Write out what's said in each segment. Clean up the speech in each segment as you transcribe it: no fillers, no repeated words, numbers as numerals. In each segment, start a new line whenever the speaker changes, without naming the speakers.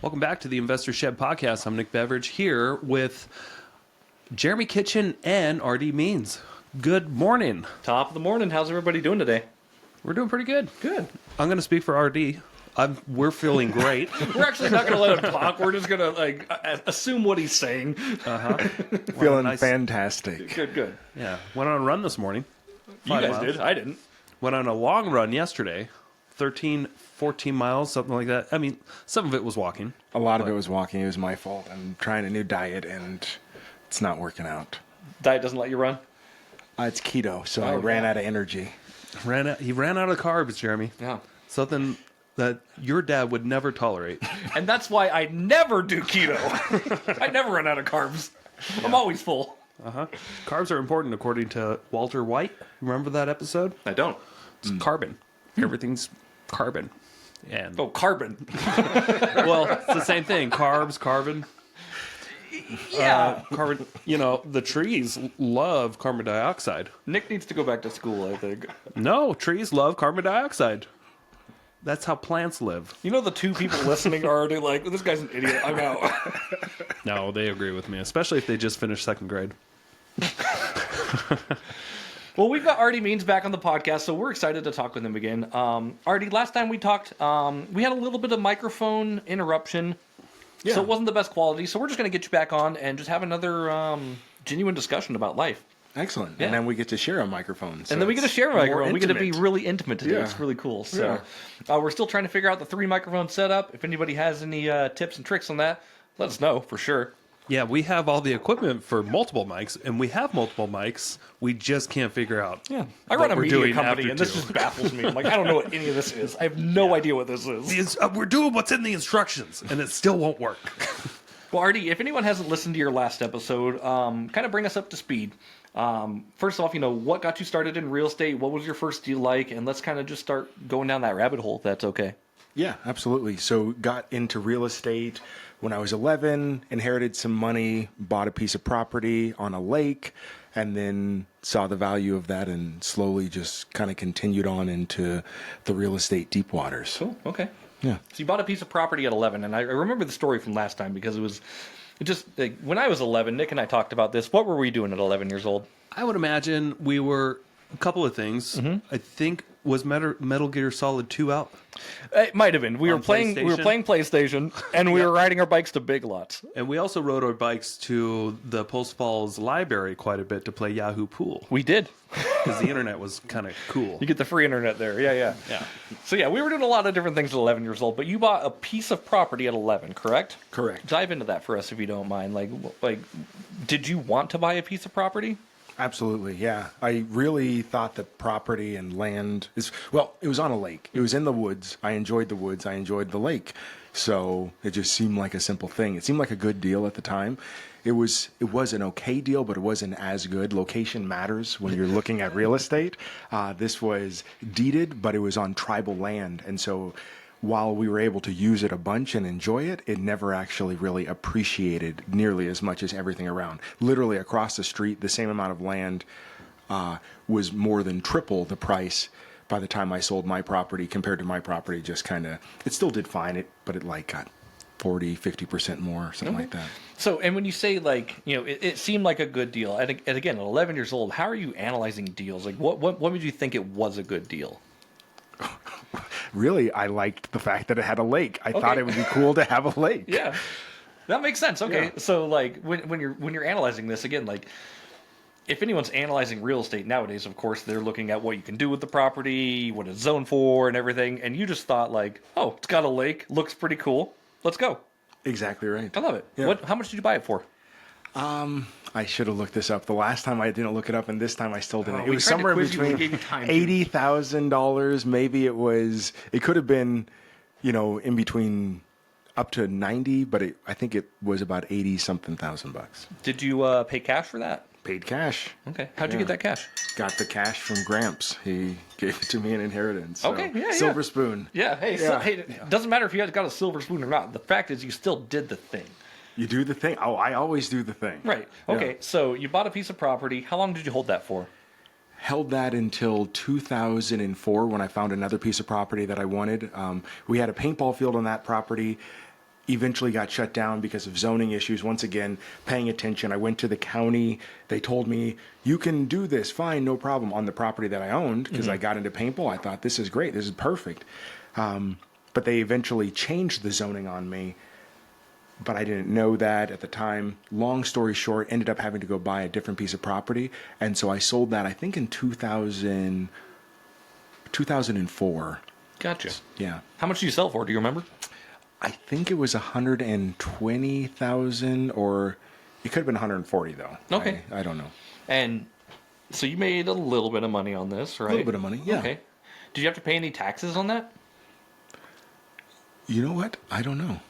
Welcome back to the Investor Shed Podcast. I'm Nick Beveridge here with Jeremy Kitchen and RD Means. Good morning.
Top of the morning. How's everybody doing today?
We're doing pretty good.
Good.
I'm going to speak for RD. We're feeling great.
We're actually not going to let him talk. We're just going to assume what he's saying.
Feeling fantastic.
Good.
Yeah. Went on a run this morning.
You guys did. I didn't.
Went on a long run yesterday. 13, 14 miles, something like that. I mean, some of it was walking.
A lot of it was walking. It was my fault. I'm trying a new diet, and it's not working out.
Diet doesn't let you run?
It's keto, so I ran out of energy.
He ran out of carbs, Jeremy.
Yeah.
Something that your dad would never tolerate.
And that's why I never do keto. I never run out of carbs. Yeah. I'm always full.
Carbs are important according to Walter White. Remember that episode?
I don't.
It's carbon. Everything's carbon. And
carbon.
well, it's the same thing. Carbs, carbon.
Yeah.
Carbon. You know, the trees love carbon dioxide.
Nick needs to go back to school, I think.
No, trees love carbon dioxide. That's how plants live.
You know, the two people listening are already like, this guy's an idiot. I'm out.
No, they agree with me, especially if they just finished second grade.
Well, we've got RD Means back on the podcast, so we're excited to talk with him again. RD, last time we talked, we had a little bit of microphone interruption, so it wasn't the best quality. So we're just going to get you back on and just have another genuine discussion about life.
Excellent.
Yeah.
And then we get to share a microphone. So
and then we get to share a microphone. We get to be really intimate today.
Yeah.
It's really cool. So we're still trying to figure out the 3-microphone setup. If anybody has any tips and tricks on that, let us know for sure.
Yeah, we have all the equipment for multiple mics, and we have multiple mics. We just can't figure out.
Yeah, I run a media company, and this
two.
just baffles me. I'm like, I don't know what any of this is. I have no idea what this is.
We're doing what's in the instructions, and it still won't work.
Well, Artie, if anyone hasn't listened to your last episode, kind of bring us up to speed. First off, what got you started in real estate? What was your first deal like? And let's kind of just start going down that rabbit hole, if that's okay.
Yeah, absolutely. So got into real estate when I was 11, inherited some money, bought a piece of property on a lake, and then saw the value of that and slowly just kind of continued on into the real estate deep waters.
Cool, okay.
Yeah.
So you bought a piece of property at 11, and I remember the story from last time because when I was 11, Nick and I talked about this. What were we doing at 11 years old?
I would imagine we were a couple of things. Mm-hmm. I think, was Metal Gear Solid 2 out?
It might have been. We were playing PlayStation, and we were riding our bikes to Big Lots.
And we also rode our bikes to the Post Falls Library quite a bit to play Yahoo Pool.
We did.
Because the internet was kind of cool.
You get the free internet there. Yeah. So we were doing a lot of different things at 11 years old, but you bought a piece of property at 11, correct?
Correct.
Dive into that for us if you don't mind. Like, did you want to buy a piece of property?
Absolutely, yeah. I really thought that property and land it was on a lake. It was in the woods. I enjoyed the woods. I enjoyed the lake. So it just seemed like a simple thing. It seemed like a good deal at the time. It was an okay deal, but it wasn't as good. Location matters when you're looking at real estate. This was deeded, but it was on tribal land. And so while we were able to use it a bunch and enjoy it, it never actually really appreciated nearly as much as everything around. Literally across the street, the same amount of land was more than triple the price by the time I sold my property compared to my property. Just kind of, it still did fine, but it got 40, 50% more, something like that.
So, and when you say it seemed like a good deal, and again, at 11 years old, how are you analyzing deals? Like, what made you think it was a good deal?
Really, I liked the fact that it had a lake. I thought it would be cool to have a lake.
Yeah, that makes sense. Okay,
Yeah.
So when you're analyzing this again, if anyone's analyzing real estate nowadays, of course they're looking at what you can do with the property, what it's zoned for, and everything. And you just thought oh, it's got a lake, looks pretty cool. Let's go.
Exactly right.
I love it.
Yeah.
How much did you buy it for?
I should have looked this up. The last time I didn't look it up, and this time I still didn't. It was
tried to
somewhere
quiz you when we
between
gave you time to.
$80,000. Maybe it could have been, in between up to 90, but I think it was about 80-something thousand bucks.
Did you pay cash for that?
Paid cash.
Okay. How'd you get that cash?
Got the cash from Gramps. He gave it to me in inheritance. So,
Okay, yeah.
Silver spoon.
Yeah. Hey, it doesn't matter if you guys got a silver spoon or not. The fact is, you still did the thing.
You do the thing. Oh, I always do the thing.
Right. Okay.
Yeah.
So you bought a piece of property. How long did you hold that for?
Held that until 2004 when I found another piece of property that I wanted. We had a paintball field on that property. eventually got shut down because of zoning issues. Once again, paying attention. I went to the county. They told me, you can do this, fine, no problem, on the property that I owned, because I got into paintball. I thought, this is great, this is perfect. But they eventually changed the zoning on me, but I didn't know that at the time. Long story short, ended up having to go buy a different piece of property, and so I sold that, I think in 2004.
Gotcha.
Yeah.
How much do you sell for? Do you remember?
I think it was 120,000, or it could have been 140 though.
Okay.
I don't know.
And so you made a little bit of money on this, right?
A little bit of money, yeah.
Okay. Did you have to pay any taxes on that?
You know what? I don't know.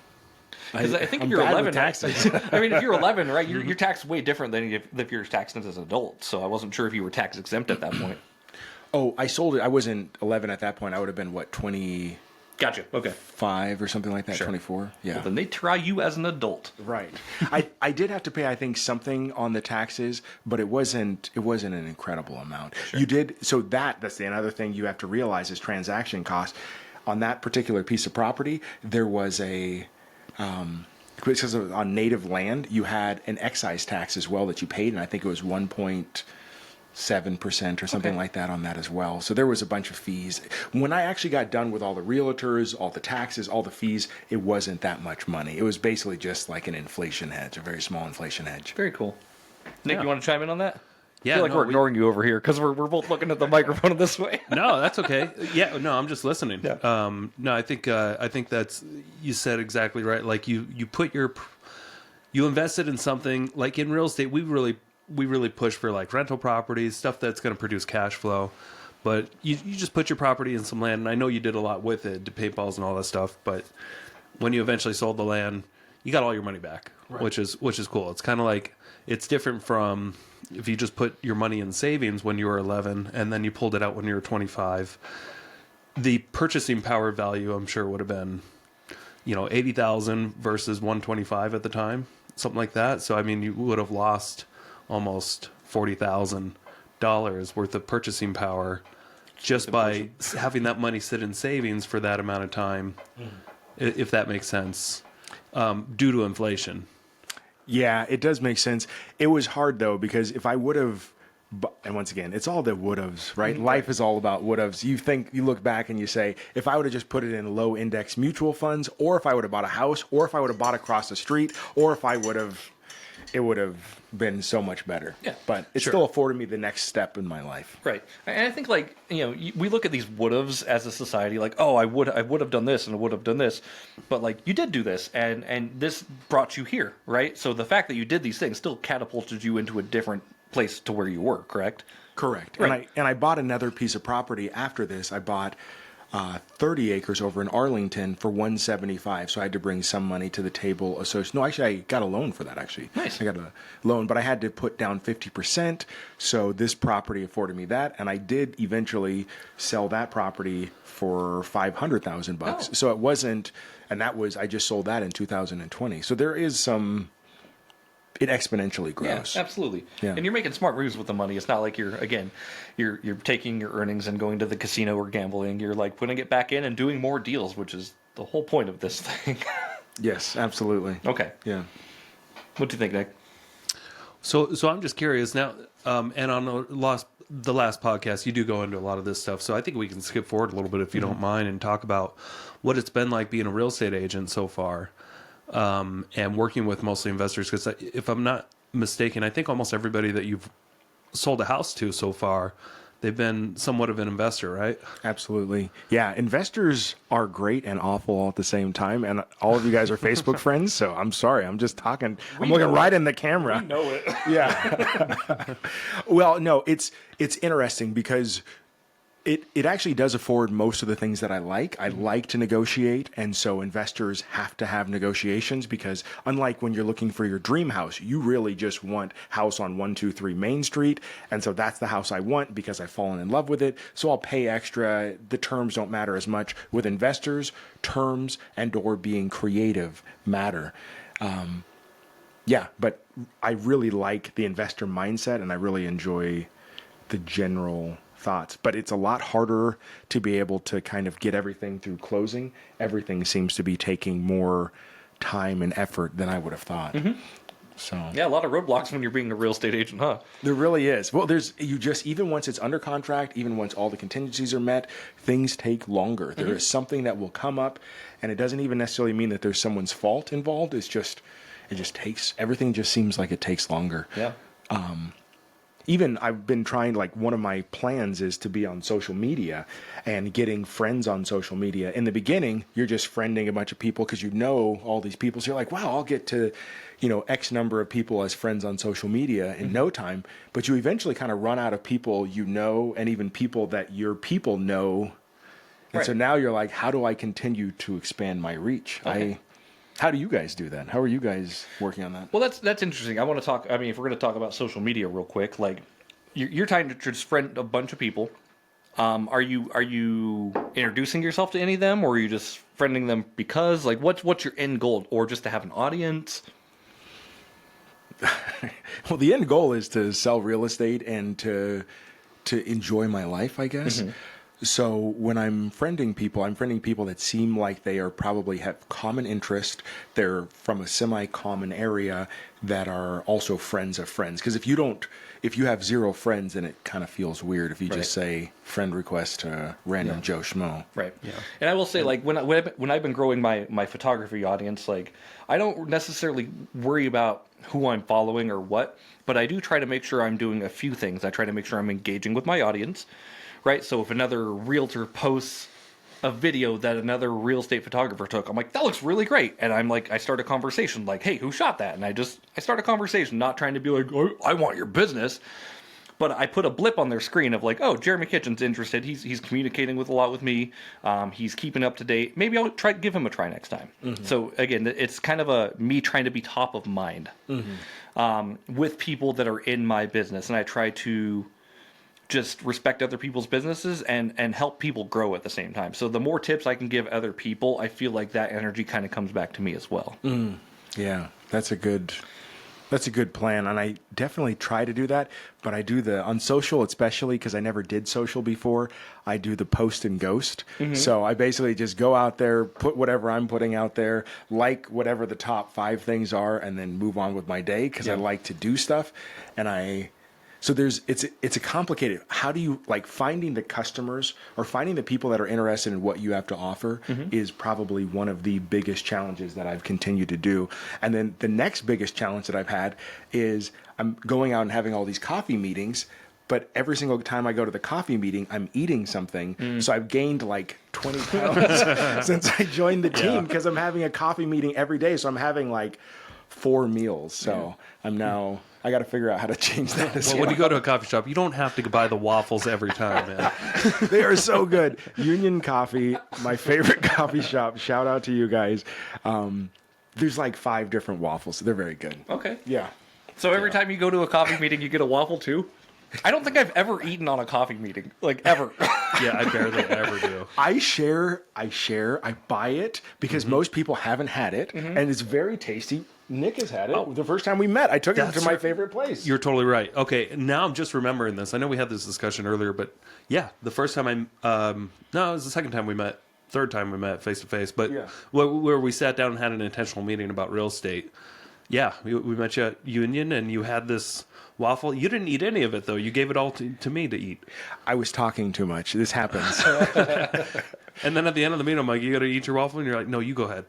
Because I think if
I'm
you're
bad
11,
with taxes.
I mean, if you're 11, right, you're taxed way different than if you're taxed as an adult. So I wasn't sure if you were tax exempt at that point.
Oh, I sold it. I wasn't 11 at that point. I would have been, what, 25
Gotcha. Okay.
or something like that,
Sure.
24? Yeah.
Well, then they try you as an adult.
Right. I did have to pay, I think, something on the taxes, but it wasn't an incredible amount. Sure. You did, so that's the another thing you have to realize is transaction costs. On that particular piece of property, there was because on native land, you had an excise tax as well that you paid, and I think it was 1.7% or something like that on that as well. So there was a bunch of fees. When I actually got done with all the realtors, all the taxes, all the fees, it wasn't that much money. It was basically just like an inflation hedge, a very small inflation hedge.
Very cool. Nick,
Yeah.
you want to chime in on that?
Yeah,
I feel like
no,
we're ignoring you over here because we're both looking at the microphone this way.
No, that's okay. Yeah, no, I'm just listening.
Yeah.
No, I think that's, you said exactly right. Like you invested in something like in real estate. We really push for like rental properties, stuff that's going to produce cash flow. But you just put your property in some land, and I know you did a lot with it, did paintballs and all that stuff. But when you eventually sold the land, you got all your money back, right. which is cool. It's kind of like, it's different from if you just put your money in savings when you were 11 and then you pulled it out when you were 25. The purchasing power value, I'm sure, would have been, 80,000 versus 125 at the time, something like that. So I mean, you would have lost almost $40,000 worth of purchasing power just by having that money sit in savings for that amount of time, if that makes sense, due to inflation.
Yeah, it does make sense. It was hard though, because if I would have, and once again, it's all the would haves, right? Mm-hmm. Life is all about would haves. You look back and you say, if I would have just put it in low index mutual funds, or if I would have bought a house, or if I would have bought across the street, or if I would have, it would have been so much better.
Yeah,
but it still afforded me the next step in my life.
Right. And I think we look at these would haves as a society like, oh, I would have done this and I would have done this. But like, you did do this and this brought you here, right? So the fact that you did these things still catapulted you into a different place to where you were, correct?
Correct.
Right.
And I bought another piece of property after this. I bought 30 acres over in Arlington for $175. So I had to bring some money to the table. No, actually, I got a loan for that, actually.
Nice.
I got a loan, but I had to put down 50%. So this property afforded me that. And I did eventually sell that property for $500,000.
Oh.
So it wasn't, and I just sold that in 2020. So there is some, it exponentially grows.
Yeah, absolutely.
Yeah.
And you're making smart moves with the money. It's not like you're taking your earnings and going to the casino or gambling. You're like putting it back in and doing more deals, which is the whole point of this thing.
Yes, absolutely.
Okay.
Yeah.
What do you think, Nick?
So I'm just curious now, and on the last podcast, you do go into a lot of this stuff. So I think we can skip forward a little bit if you don't mind and talk about what it's been like being a real estate agent so far. And working with mostly investors, because if I'm not mistaken, I think almost everybody that you've sold a house to so far, they've been somewhat of an investor, right?
Absolutely. Yeah, investors are great and awful all at the same time. And all of you guys are Facebook friends, so I'm sorry. I'm just talking. I'm looking right in the camera.
We know it.
Yeah. Well, no, it's interesting because it actually does afford most of the things that I like. I like to negotiate, and so investors have to have negotiations because unlike when you're looking for your dream house, you really just want house on 123 Main Street, and so that's the house I want because I've fallen in love with it, so I'll pay extra. The terms don't matter as much. With investors, terms and or being creative matter. Yeah, but I really like the investor mindset, and I really enjoy the general thoughts, but it's a lot harder to be able to kind of get everything through closing. Everything seems to be taking more time and effort than I would have thought. So
Yeah, a lot of roadblocks when you're being a real estate agent, huh?
there really is. Well, even once it's under contract, even once all the contingencies are met, things take longer. There is something that will come up, and it doesn't even necessarily mean that there's someone's fault involved. It just takes, everything just seems like it takes longer.
Yeah.
Even I've been trying, like, one of my plans is to be on social media and getting friends on social media. In the beginning, you're just friending a bunch of people because you know all these people. So you're like, wow, I'll get to, X number of people as friends on social media in no time. But you eventually kind of run out of people you know, and even people that your people know. And so now you're like, how do I continue to expand my reach?
Okay.
How do you guys do that? How are you guys working on that?
Well, that's interesting. I want to talk. I mean, if we're going to talk about social media real quick, like you're trying to just friend a bunch of people. Are you introducing yourself to any of them, or are you just friending them because, like, what's your end goal, or just to have an audience?
Well, the end goal is to sell real estate and to enjoy my life, I guess. So when I'm friending people that seem like they are probably have common interest. They're from a semi-common area that are also friends of friends. Because if you have zero friends, then it kind of feels weird if you just say friend request to random Joe Schmo.
Right. Yeah. And I will say, like, when I've been growing my photography audience, like, I don't necessarily worry about who I'm following or what, but I do try to make sure I'm doing a few things. I try to make sure I'm engaging with my audience. Right, so if another realtor posts a video that another real estate photographer took, I'm like, that looks really great, and I'm like, I start a conversation, like, hey, who shot that? And I start a conversation, not trying to be like, oh, I want your business, but I put a blip on their screen of like, oh, Jeremy Kitchen's interested. He's communicating with a lot with me. He's keeping up to date. Maybe I'll give him a try next time. So again, it's kind of me trying to be top of mind with people that are in my business, and I try to just respect other people's businesses and help people grow at the same time. So the more tips I can give other people, I feel like that energy kind of comes back to me as well.
Yeah, that's a good plan, and I definitely try to do that. But I do on social, especially because I never did social before. I do the post and ghost. So I basically just go out there, put whatever I'm putting out there, like whatever the top 5 things are, and then move on with my day because I like to do stuff, and So it's a complicated. How do you, like, finding the customers or finding the people that are interested in what you have to offer is probably one of the biggest challenges that I've continued to do. And then the next biggest challenge that I've had is I'm going out and having all these coffee meetings, but every single time I go to the coffee meeting, I'm eating something. So I've gained like 20 pounds since I joined the team because I'm having a coffee meeting every day. So I'm having like 4 meals. So I got to figure out how to change that as well.
When you go to a coffee shop, you don't have to buy the waffles every time, man.
They are so good. Union Coffee, my favorite coffee shop. Shout out to you guys. There's like 5 different waffles. They're very good.
Okay.
Yeah.
So every time you go to a coffee meeting, you get a waffle too? I don't think I've ever eaten on a coffee meeting, like, ever.
Yeah, I barely ever do.
I share, I buy it because most people haven't had it, and it's very tasty. Nick has had it. The first time we met, I took him to my favorite place.
You're totally right. Okay, now I'm just remembering this. I know we had this discussion earlier, but yeah, the first time no, it was the second time we met, third time we met face to face, but where we sat down and had an intentional meeting about real estate. Yeah, we met you at Union, and you had this waffle. You didn't eat any of it, though. You gave it all to me to eat.
I was talking too much. This happens.
And then at the end of the meeting, I'm like, you got to eat your waffle? And you're like, no, you go ahead.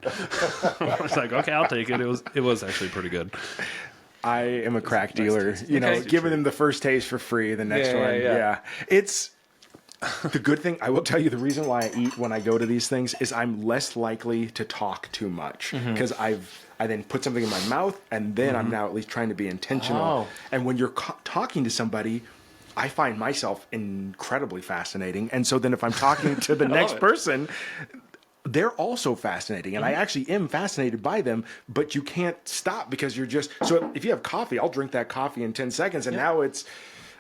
I was like, okay, I'll take it. It was actually pretty good.
I am a crack dealer. Giving them the first taste for free, the next one. Yeah. It's the good thing. I will tell you the reason why I eat when I go to these things is I'm less likely to talk too much because I then put something in my mouth, and then I'm now at least trying to be intentional. And when you're talking to somebody, I find myself incredibly fascinating. And so then if I'm talking to the next person, they're also fascinating. And I actually am fascinated by them, but you can't stop because you're just... So if you have coffee, I'll drink that coffee in 10 seconds. And now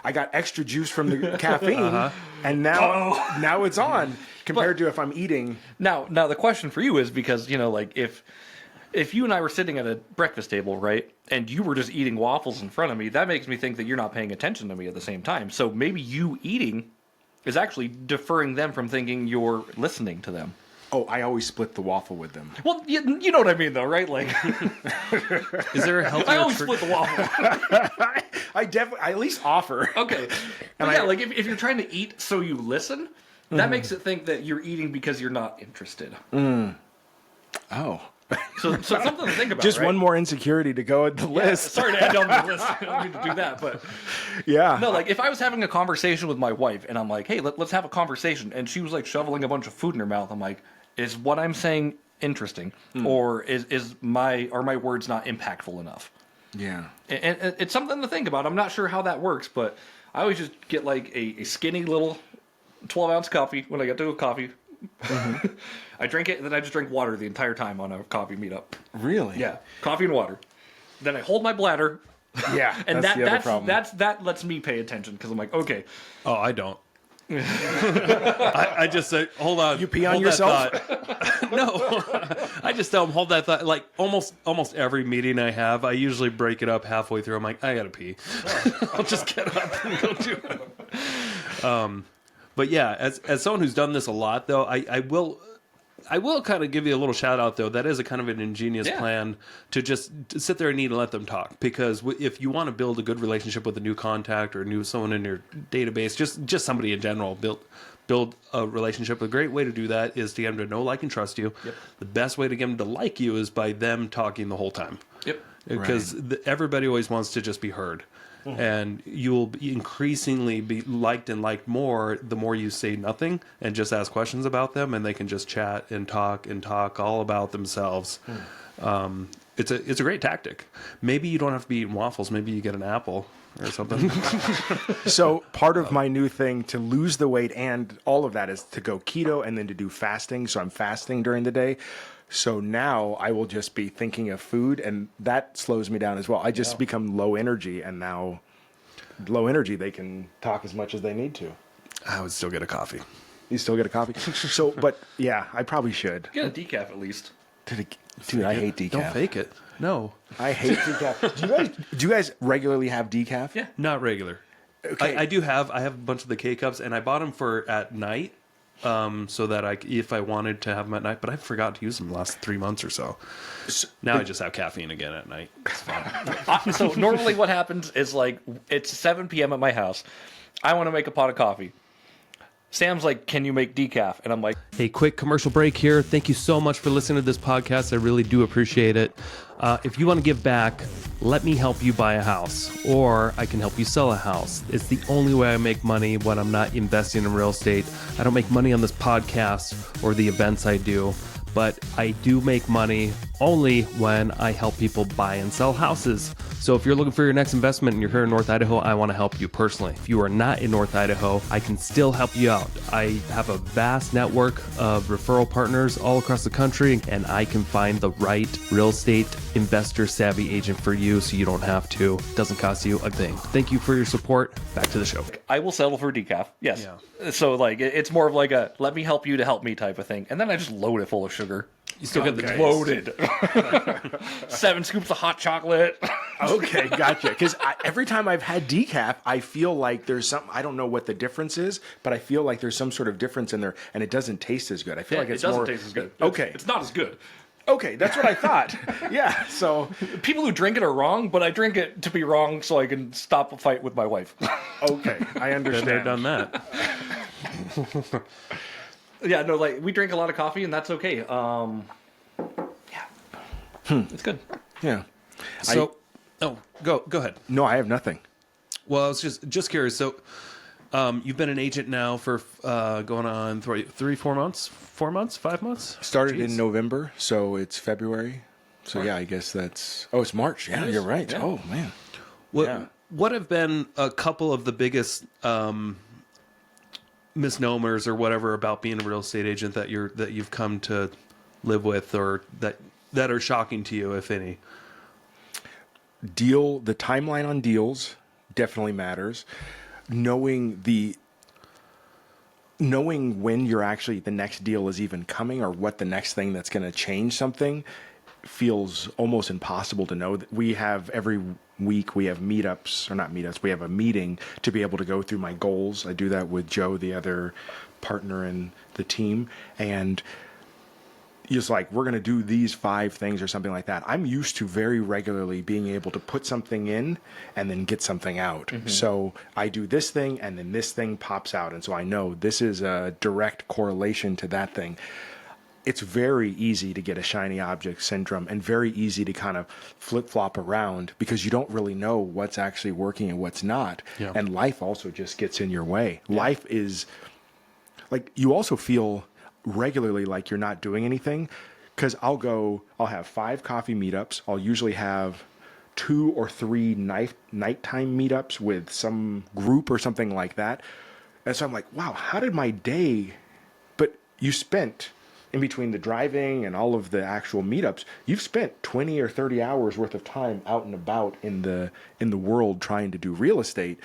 I got extra juice from the caffeine, and now it's on compared to if I'm eating.
Now the question for you is because, like, if you and I were sitting at a breakfast table, right, and you were just eating waffles in front of me, that makes me think that you're not paying attention to me at the same time. So maybe you eating is actually deferring them from thinking you're listening to them.
Oh, I always split the waffle with them.
Well, you know what I mean, though, right? Like,
Is there a healthier
I always split the waffle.
I definitely, I at least offer.
Okay. But yeah, like if you're trying to eat so you listen, that makes it think that you're eating because you're not interested.
Oh.
So something to think about.
Just
right?
one more insecurity to go at the list.
Sorry to add on the list. I don't mean to do that, but
Yeah.
no, like if I was having a conversation with my wife and I'm like, hey, let's have a conversation, and she was like shoveling a bunch of food in her mouth, I'm like, is what I'm saying interesting, or are my words not impactful enough?
Yeah.
And it's something to think about. I'm not sure how that works, but I always just get like a skinny little 12-ounce coffee when I get to a coffee. I drink it, and then I just drink water the entire time on a coffee meetup.
Really?
Yeah, coffee and water. Then I hold my bladder.
Yeah.
And
that's the other problem.
that lets me pay attention because I'm like, okay,
Oh, I don't. I just say, hold on.
You pee on
hold
yourself?
that thought. No, I just tell them hold that thought. Like almost every meeting I have, I usually break it up halfway through. I'm like, I gotta pee. I'll just get up and go do it. But yeah, as someone who's done this a lot, though, I will kind of give you a little shout out, though. That is a kind of an ingenious plan to just sit there and eat and let them talk. Because if you want to build a good relationship with a new contact or someone in your database, just somebody in general, build a relationship. A great way to do that is to get them to know, like, and trust you. Yep. The best way to get them to like you is by them talking the whole time. Yep. Because everybody always wants to just be heard. Mm-hmm. And you will increasingly be liked and liked more the more you say nothing and just ask questions about them, and they can just chat and talk all about themselves. It's a great tactic. Maybe you don't have to be eating waffles. Maybe you get an apple or something.
So part of my new thing to lose the weight and all of that is to go keto and then to do fasting. So I'm fasting during the day. So now I will just be thinking of food, and that slows me down as well. I just become low energy, and now low energy, they can talk as much as they need to.
I would still get a coffee.
You still get a coffee? So, but yeah, I probably should.
get a decaf at least.
Dude, I hate decaf.
Don't fake it. No.
I hate decaf. Do you guys regularly have decaf?
Yeah.
Not regular.
Okay.
I have a bunch of the K-Cups, and I bought them for at night. So that if I wanted to have them at night, but I forgot to use them the last 3 months or so. Now I just have caffeine again at night. It's fine.
So normally what happens is like it's 7 p.m. at my house. I want to make a pot of coffee. Sam's like, can you make decaf? And I'm like,
hey, quick commercial break here. Thank you so much for listening to this podcast. I really do appreciate it. If you want to give back, let me help you buy a house, or I can help you sell a house. It's the only way I make money when I'm not investing in real estate. I don't make money on this podcast or the events I do, but I do make money only when I help people buy and sell houses. So if you're looking for your next investment and you're here in North Idaho, I want to help you personally. If you are not in North Idaho, I can still help you out. I have a vast network of referral partners all across the country, and I can find the right real estate investor savvy agent for you so you don't have to. It doesn't cost you a thing. Thank you for your support. Back to the show.
I will settle for decaf. Yes.
Yeah.
So like it's more of like a let me help you to help me type of thing. And then I just load it full of sugar.
You still get the taste.
Loaded. 7 scoops of hot chocolate.
Okay, gotcha. Because every time I've had decaf, I feel like there's some, I don't know what the difference is, but I feel like there's some sort of difference in there, and it doesn't taste as good. I feel like it's
it doesn't
more,
taste as good.
Okay.
It's not as good.
Okay, that's what I thought. Yeah, so.
People who drink it are wrong, but I drink it to be wrong so I can stop a fight with my wife.
Okay, I understand.
They've done that.
Yeah, no, like we drink a lot of coffee, and that's okay. It's good.
Yeah.
So, go ahead.
No, I have nothing.
Well, I was just curious. So, you've been an agent now for going on 4 months, 5 months.
Started in November, so it's February. So yeah, I guess that's. Oh, it's March. Yeah, you're right.
Yeah.
Oh man.
What have been a couple of the biggest misnomers or whatever about being a real estate agent that you've come to live with, or that are shocking to you, if any?
The timeline on deals definitely matters. Knowing when you're actually the next deal is even coming, or what the next thing that's going to change something, feels almost impossible to know. We have every week we have meetups, or not meetups, we have a meeting to be able to go through my goals. I do that with Joe, the other partner in the team, and just like, we're going to do these 5 things or something like that. I'm used to very regularly being able to put something in and then get something out. So I do this thing and then this thing pops out. And so I know this is a direct correlation to that thing. It's very easy to get a shiny object syndrome and very easy to kind of flip-flop around because you don't really know what's actually working and what's not.
Yeah.
And life also just gets in your way. Life is like, you also feel regularly like you're not doing anything, because I'll have 5 coffee meetups. I'll usually have 2 or 3 nighttime meetups with some group or something like that. And so I'm like, wow, how did my day, but you spent, in between the driving and all of the actual meetups, you've spent 20 or 30 hours worth of time out and about in the world trying to do real estate.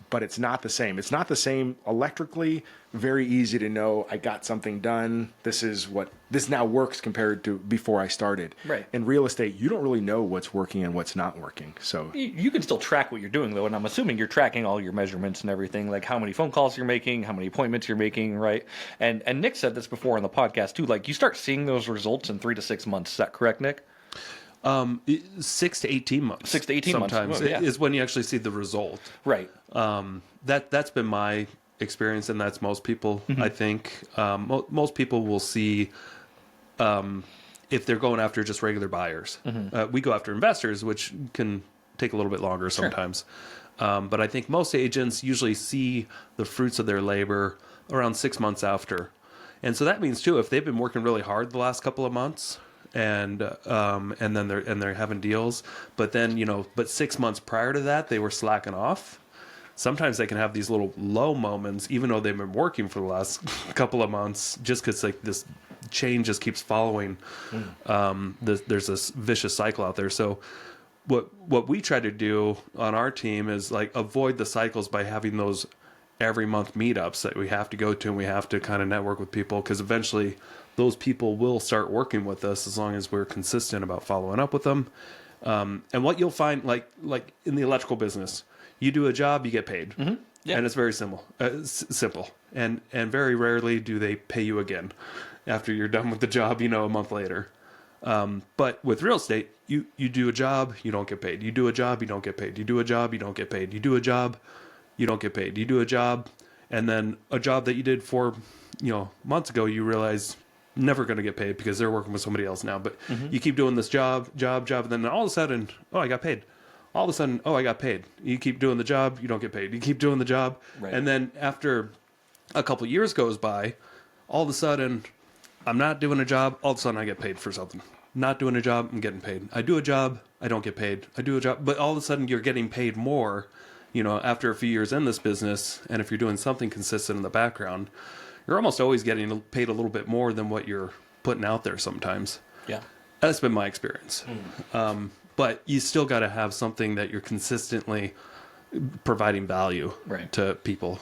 But it's not the same. It's not the same electrically. Very easy to know I got something done. This now works compared to before I started.
Right.
In real estate, you don't really know what's working and what's not working. So
You can still track what you're doing, though, and I'm assuming you're tracking all your measurements and everything, like how many phone calls you're making, how many appointments you're making, right? And Nick said this before on the podcast, too. Like, you start seeing those results in 3 to 6 months. Is that correct, Nick?
6 to 18 months.
6 to 18 months.
sometimes
Oh, yeah.
is when you actually see the result.
Right.
That's been my experience, and that's most people. I think most people will see if they're going after just regular buyers. We go after investors, which can take a little bit longer sometimes. But I think most agents usually see the fruits of their labor around 6 months after, and so that means too, if they've been working really hard the last couple of months, and then they're having deals, but then 6 months prior to that they were slacking off. Sometimes they can have these little low moments, even though they've been working for the last couple of months, just because like this change just keeps following. There's this vicious cycle out there. So what we try to do on our team is like avoid the cycles by having those every month meetups that we have to go to, and we have to kind of network with people, because eventually those people will start working with us as long as we're consistent about following up with them. And what you'll find, like in the electrical business, you do a job, you get paid.
Yeah.
And it's very simple. And very rarely do they pay you again after you're done with the job, a month later. But with real estate, you do a job, you don't get paid. You do a job, you don't get paid. You do a job, you don't get paid. You do a job, you don't get paid. You do a job, and then a job that you did 4 months ago, you realize never going to get paid because they're working with somebody else now. But you keep doing this job, and then all of a sudden, oh, I got paid. All of a sudden, oh, I got paid. You keep doing the job, you don't get paid. You keep doing the job.
Right.
And then after a couple years goes by, all of a sudden, I'm not doing a job. All of a sudden, I get paid for something. Not doing a job, I'm getting paid. I do a job, I don't get paid. I do a job, but all of a sudden, you're getting paid more, after a few years in this business. And if you're doing something consistent in the background, you're almost always getting paid a little bit more than what you're putting out there sometimes.
Yeah.
That's been my experience. But you still got to have something that you're consistently providing value to people.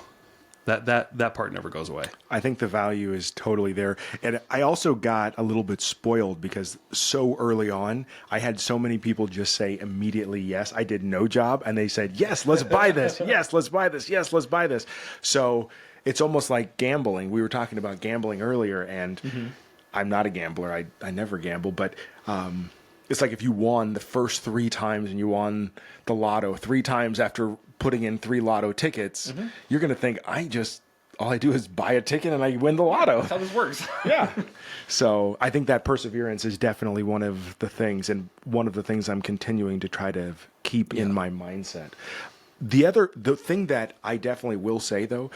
That part never goes away.
I think the value is totally there. And I also got a little bit spoiled because so early on, I had so many people just say immediately, yes, I did no job. And they said, yes, let's buy this. Yes, let's buy this. Yes, let's buy this. So it's almost like gambling. We were talking about gambling earlier, and I'm not a gambler. I never gamble, but it's like if you won the first 3 times and you won the lotto 3 times after putting in 3 lotto tickets, you're going to think, all I do is buy a ticket and I win the lotto.
That's how this works.
Yeah. So I think that perseverance is definitely one of the things, and one of the things I'm continuing to try to keep in my mindset. The thing that I definitely will say, though,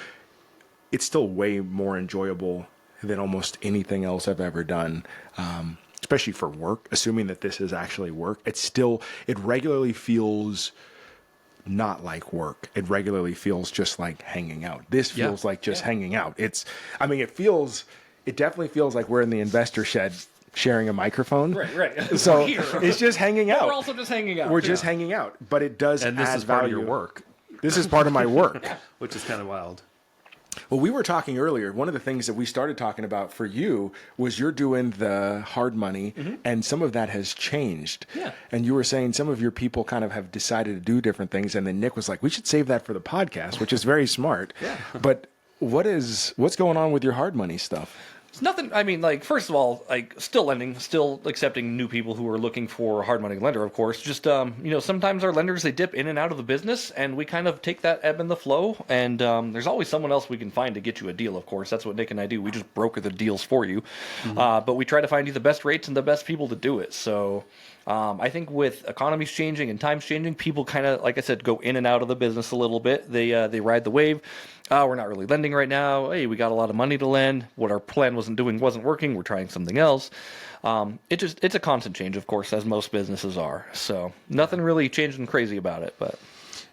it's still way more enjoyable than almost anything else I've ever done. Especially for work, assuming that this is actually work, it regularly feels not like work. It regularly feels just like hanging out. This feels like just hanging out. It definitely feels like we're in the investor shed sharing a microphone.
Right.
So it's just hanging out.
But we're also just hanging out.
We're just hanging out, but it does
And this
add
is part
value.
of your work,
This is part of my work.
which is kind of wild.
Well, we were talking earlier. One of the things that we started talking about for you was you're doing the hard money, and some of that has changed.
Yeah.
And you were saying some of your people kind of have decided to do different things, and then Nick was like, "We should save that for the podcast," which is very smart.
Yeah.
But what's going on with your hard money stuff?
It's nothing. I mean, like, first of all, like, still lending, still accepting new people who are looking for a hard money lender, of course. Just, sometimes our lenders, they dip in and out of the business, and we kind of take that ebb and the flow. And there's always someone else we can find to get you a deal, of course. That's what Nick and I do. We just broker the deals for you. But we try to find you the best rates and the best people to do it. So I think with economies changing and times changing, people kind of, like I said, go in and out of the business a little bit. They ride the wave. We're not really lending right now. Hey, we got a lot of money to lend. What our plan wasn't working. We're trying something else. It's a constant change, of course, as most businesses are. So nothing really changing crazy about it. But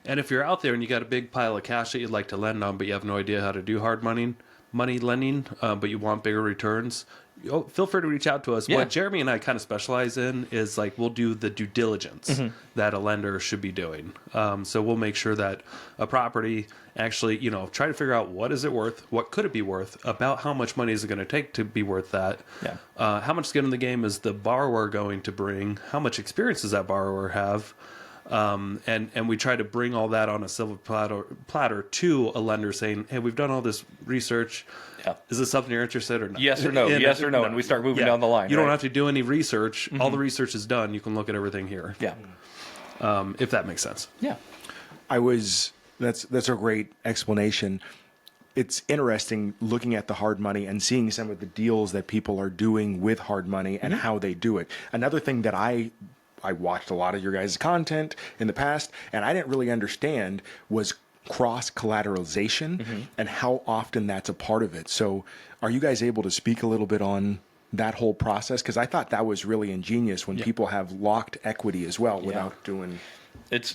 And if you're out there and you got a big pile of cash that you'd like to lend on, but you have no idea how to do hard money lending, but you want bigger returns, feel free to reach out to us.
Yeah.
What Jeremy and I kind of specialize in is like we'll do the due diligence that a lender should be doing. So we'll make sure that a property actually, try to figure out what is it worth, what could it be worth, about how much money is it going to take to be worth that, how much skin in the game is the borrower going to bring, how much experience does that borrower have, and we try to bring all that on a silver platter to a lender saying, hey, we've done all this research.
Yeah.
Is this something you're interested in or not?
yes or no, yes or no, and we start moving down the line.
You don't have to do any research. All the research is done. You can look at everything here.
Yeah.
If that makes sense.
Yeah.
That's a great explanation. It's interesting looking at the hard money and seeing some of the deals that people are doing with hard money and how they do it. Another thing that I watched a lot of your guys' content in the past, and I didn't really understand was cross-collateralization and how often that's a part of it. So are you guys able to speak a little bit on that whole process? Because I thought that was really ingenious when people have locked equity as well without doing...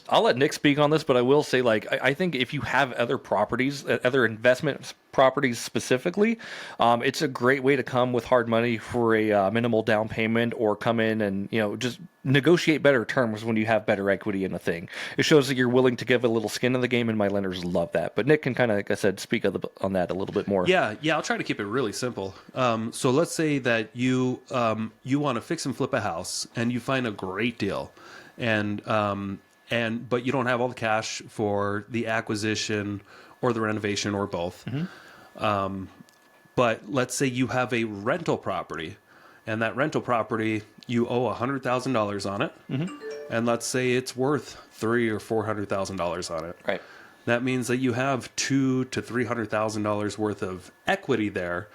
I'll let Nick speak on this, but I will say, like, I think if you have other properties, other investment properties specifically, it's a great way to come with hard money for a minimal down payment, or come in and, just negotiate better terms when you have better equity in a thing. It shows that you're willing to give a little skin in the game, and my lenders love that. But Nick can kind of, like I said, speak on that a little bit more.
Yeah, I'll try to keep it really simple. So let's say that you want to fix and flip a house, and you find a great deal, but you don't have all the cash for the acquisition or the renovation or both. But let's say you have a rental property, and that rental property, you owe $100,000 on it, and let's say it's worth $300,000 or $400,000 on it.
Right.
That means that you have $200,000 to $300,000 worth of equity there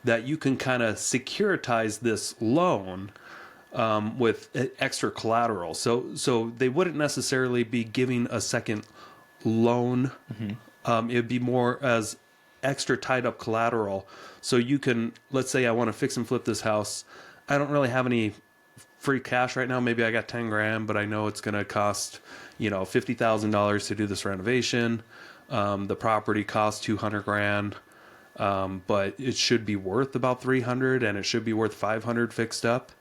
that you can kind of securitize this loan with extra collateral. So they wouldn't necessarily be giving a second loan. It'd be more as extra tied up collateral. So you can, let's say I want to fix and flip this house. I don't really have any free cash right now. Maybe I got 10 grand, but I know it's going to cost, $50,000 to do this renovation. The property costs 200 grand. But it should be worth about 300, and it should be worth 500 fixed up.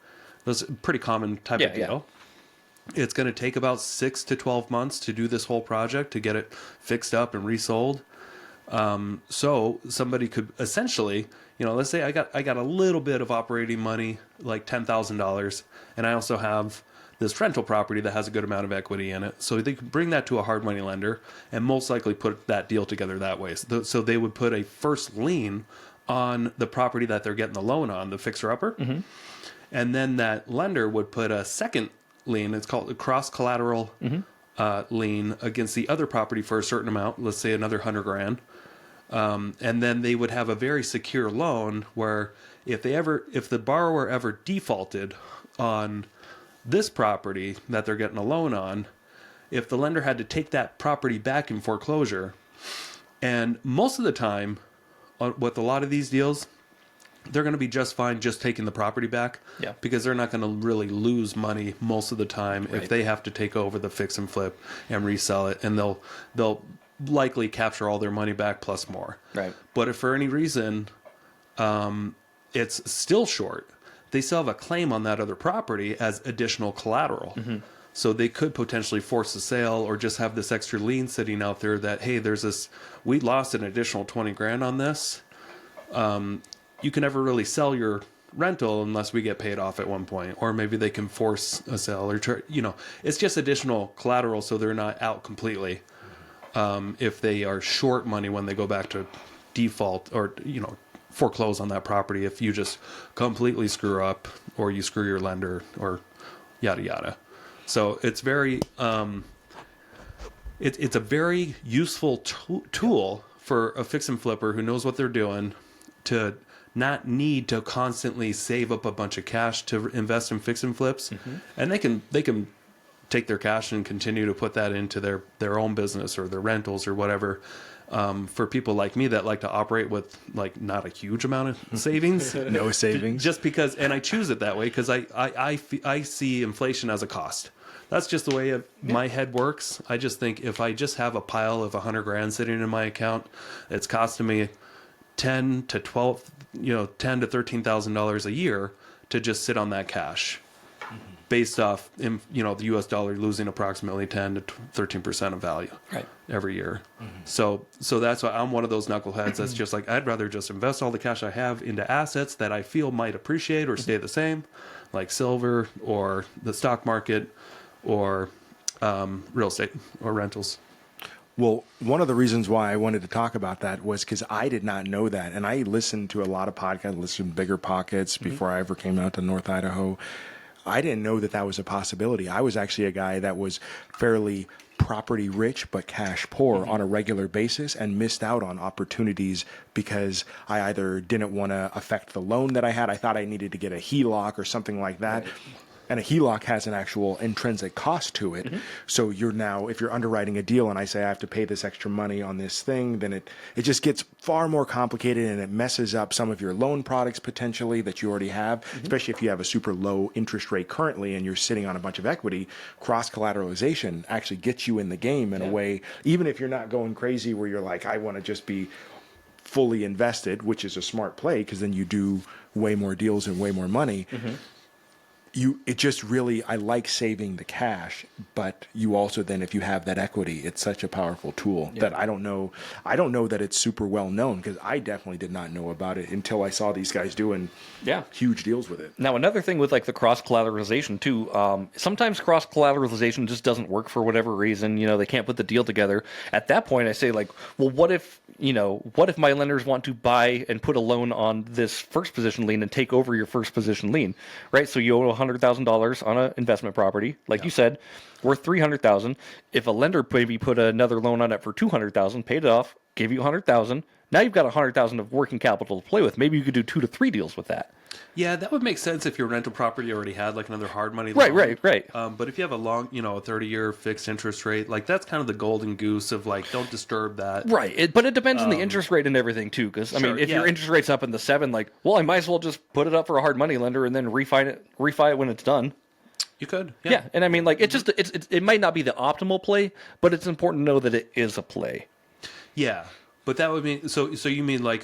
That's a pretty common type of deal. Yeah. It's going to take about 6 to 12 months to do this whole project, to get it fixed up and resold. So somebody could essentially, let's say I got a little bit of operating money, like $10,000, and I also have this rental property that has a good amount of equity in it. So they could bring that to a hard money lender and most likely put that deal together that way. So they would put a first lien on the property that they're getting the loan on, the fixer-upper. And then that lender would put a second lien, it's called a cross-collateral lien, against the other property for a certain amount, let's say another 100 grand. And then they would have a very secure loan where if the borrower ever defaulted on this property that they're getting a loan on, if the lender had to take that property back in foreclosure, and most of the time with a lot of these deals, they're going to be just fine just taking the property back, because they're not going to really lose money most of the time if they have to take over the fix and flip and resell it, and they'll likely capture all their money back plus more.
Right.
But if for any reason it's still short, they still have a claim on that other property as additional collateral. So they could potentially force a sale, or just have this extra lien sitting out there that, hey, we lost an additional 20 grand on this. You can never really sell your rental unless we get paid off at one point, or maybe they can force a sale, or it's just additional collateral, so they're not out completely. If they are short money when they go back to default, or foreclose on that property if you just completely screw up or you screw your lender or yada yada. So it's very it's a very useful tool for a fix and flipper who knows what they're doing to not need to constantly save up a bunch of cash to invest in fix and flips, and they can take their cash and continue to put that into their own business or their rentals or whatever. For people like me that like to operate with like not a huge amount of savings,
No savings.
just because, and I choose it that way because I see inflation as a cost. That's just the way my head works. I just think if I just have a pile of $100,000 sitting in my account, it's costing me $10,000 to $13,000 a year to just sit on that cash, based off the U.S. dollar losing approximately 10 to 13% of value every year. So that's why I'm one of those knuckleheads that's just like, I'd rather just invest all the cash I have into assets that I feel might appreciate or stay the same, like silver or the stock market or real estate or rentals.
Well, one of the reasons why I wanted to talk about that was because I did not know that. And I listened to a lot of podcasts, listened to Bigger Pockets before I ever came out to North Idaho. I didn't know that that was a possibility. I was actually a guy that was fairly property rich but cash poor on a regular basis and missed out on opportunities because I either didn't want to affect the loan that I had. I thought I needed to get a HELOC or something like that. Right. And a HELOC has an actual intrinsic cost to it. So you're now, if you're underwriting a deal and I say I have to pay this extra money on this thing, then it just gets far more complicated and it messes up some of your loan products potentially that you already have, especially if you have a super low interest rate currently and you're sitting on a bunch of equity. Cross-collateralization actually gets you in the game in a way, even if you're not going crazy where you're like, I want to just be fully invested, which is a smart play because then you do way more deals and way more money. It just really, I like saving the cash, but you also then, if you have that equity, it's such a powerful tool that I don't know that it's super well known because I definitely did not know about it until I saw these guys doing huge deals with it.
Now, another thing with like the cross-collateralization too, sometimes cross-collateralization just doesn't work for whatever reason, they can't put the deal together. At that point, I say like, well, what if my lenders want to buy and put a loan on this first position lien and take over your first position lien, right? So you owe $100,000 on an investment property, like you said, worth $300,000. If a lender maybe put another loan on it for $200,000, paid it off, gave you $100,000. Now you've got $100,000 of working capital to play with. Maybe you could do 2 to 3 deals with that.
Yeah, that would make sense if your rental property already had like another hard money loan.
Right.
But if you have a long, a 30-year fixed interest rate, like that's kind of the golden goose of like, don't disturb that.
Right. But it depends on the interest rate and everything too. Because I mean, if your interest rate's up in the 7, like, well, I might as well just put it up for a hard money lender and then refi it when it's done.
You could.
Yeah. And I mean, like, it might not be the optimal play, but it's important to know that it is a play.
Yeah. But that would mean, so you mean like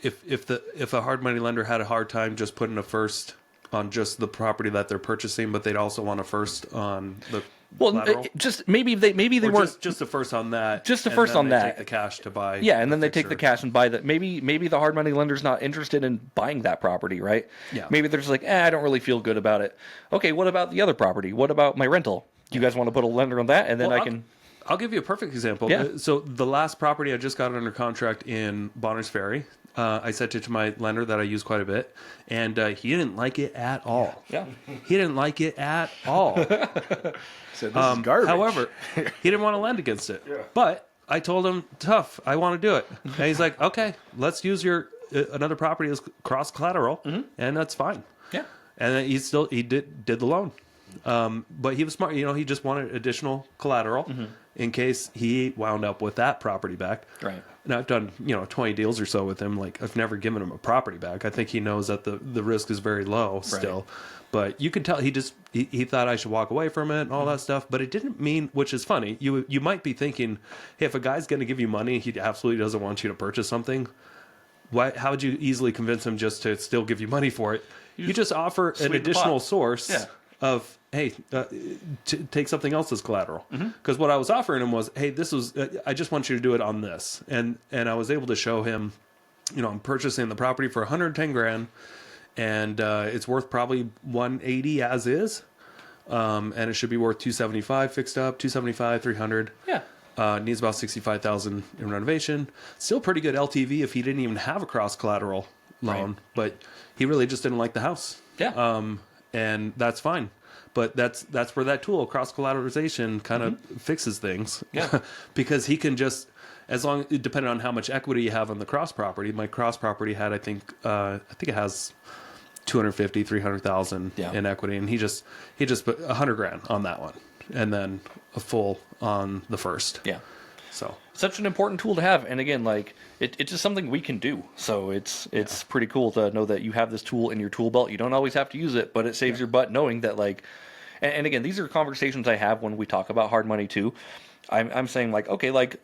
if a hard money lender had a hard time just putting a first on just the property that they're purchasing, but they'd also want a first on the collateral?
Just maybe they weren't
just the first on that.
Just the first on that.
Take the cash to buy.
Yeah, and then they take the cash and buy that. Maybe the hard money lender's not interested in buying that property, right?
Yeah.
Maybe they're just like, I don't really feel good about it. Okay, what about the other property? What about my rental? Do you guys want to put a lender on that, and then
I'll give you a perfect example.
Yeah.
So the last property I just got under contract in Bonners Ferry, I sent it to my lender that I use quite a bit, and he didn't like it at all.
Yeah.
He didn't like it at all.
So this is garbage.
However, he didn't want to lend against it. Yeah. But I told him, tough, I want to do it. And he's like, okay, let's use your another property as cross collateral, and that's fine.
Yeah.
And then he did the loan. But he was smart. He just wanted additional collateral in case he wound up with that property back.
Right.
And I've done 20 deals or so with him. Like, I've never given him a property back. I think he knows that the risk is very low still. Right. But you can tell he thought I should walk away from it and all that stuff. But it didn't mean, which is funny. You might be thinking, hey, if a guy's going to give you money, he absolutely doesn't want you to purchase something. How would you easily convince him just to still give you money for it? You just offer an additional source of, hey, take something else as collateral. Because what I was offering him was, hey, this was, I just want you to do it on this. And I was able to show him, I'm purchasing the property for $110,000, and it's worth probably $180 as is. And it should be worth $275 fixed up, $275, $300.
Yeah.
Needs about $65,000 in renovation. Still pretty good LTV if he didn't even have a cross collateral loan,
Right.
but he really just didn't like the house.
Yeah.
And that's fine. But that's where that tool, cross-collateralization, kind of fixes things.
Yeah.
Because he can just, as long, depending on how much equity you have on the cross property, my cross property had, I think it has 250, 300,000
Yeah.
in equity, and he just put $100,000 on that one, and then a full on the first.
Yeah.
So
Such an important tool to have, and again, like it's just something we can do. So it's pretty cool to know that you have this tool in your tool belt. You don't always have to use it, but it saves your butt knowing that, like, and again, these are conversations I have when we talk about hard money too. I'm saying, like, okay, like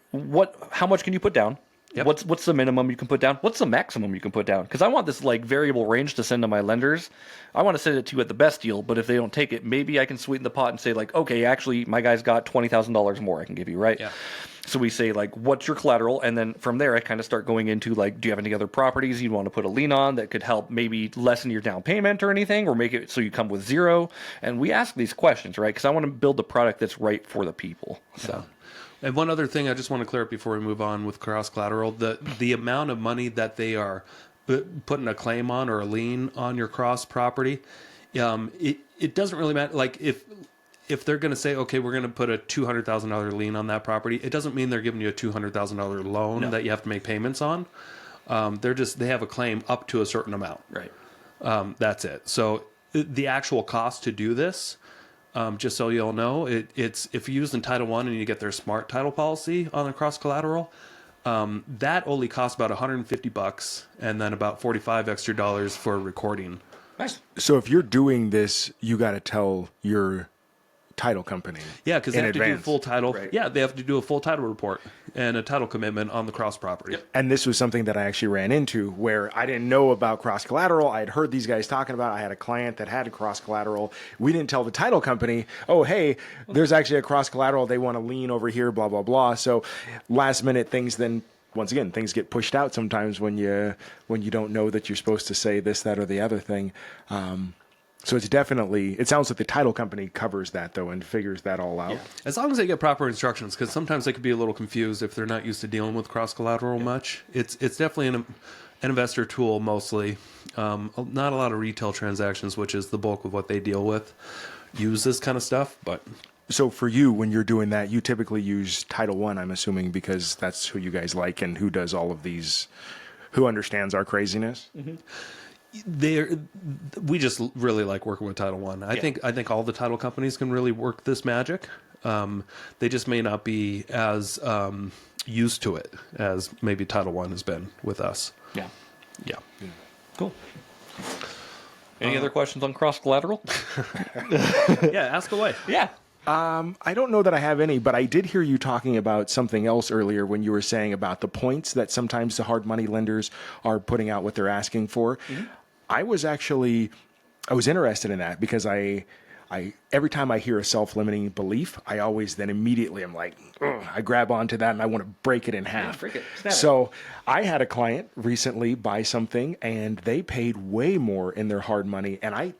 how much can you put down?
Yep.
What's the minimum you can put down? What's the maximum you can put down? Because I want this like variable range to send to my lenders. I want to send it to you at the best deal, but if they don't take it, maybe I can sweeten the pot and say, like, okay, actually my guy's got $20,000 more I can give you, right?
Yeah.
So we say, like, what's your collateral? And then from there, I kind of start going into, like, do you have any other properties you want to put a lien on that could help maybe lessen your down payment or anything, or make it so you come with zero? And we ask these questions, right? Because I want to build a product that's right for the people. So.
And one other thing I just want to clear up before we move on with cross collateral, the amount of money that they are putting a claim on or a lien on your cross property, it doesn't really matter. Like if they're going to say, okay, we're going to put a $200,000 lien on that property, it doesn't mean they're giving you a $200,000 loan that you have to make payments on. They have a claim up to a certain amount.
Right.
That's it. So the actual cost to do this, just so you all know, it's if you use in Title I and you get their smart title policy on the cross collateral, that only costs about $150 and then about $45 extra for recording.
Nice.
So if you're doing this, you got to tell your title company.
Yeah, because they
in
have to do a
advance.
full title.
Right.
Yeah, they have to do a full title report and a title commitment on the cross property.
Yep.
And this was something that I actually ran into where I didn't know about cross collateral. I had heard these guys talking about it. I had a client that had a cross collateral. We didn't tell the title company, oh, hey, there's actually a cross collateral. They want to lean over here, blah, blah, blah. So last minute things then, once again, things get pushed out sometimes when you don't know that you're supposed to say this, that, or the other thing. So it's definitely, it sounds like the title company covers that, though, and figures that all out.
Yeah.
As long as they get proper instructions, because sometimes they could be a little confused if they're not used to dealing with cross collateral much. It's definitely an investor tool mostly. Not a lot of retail transactions, which is the bulk of what they deal with, use this kind of stuff. But
So for you, when you're doing that, you typically use Title I, I'm assuming, because that's who you guys like and who does all of these, who understands our craziness.
Mm-hmm.
we just really like working with Title I. I think all the title companies can really work this magic. They just may not be as used to it as maybe Title I has been with us.
Yeah.
Yeah.
Cool. Any other questions on cross collateral?
Yeah, ask away.
Yeah.
I don't know that I have any, but I did hear you talking about something else earlier when you were saying about the points that sometimes the hard money lenders are putting out what they're asking for. Mm-hmm. I was interested in that because I every time I hear a self-limiting belief, I always then immediately am like, ugh, I grab onto that and I want to break it in half.
break it. Snap it.
So I had a client recently buy something and they paid way more in their hard money. And I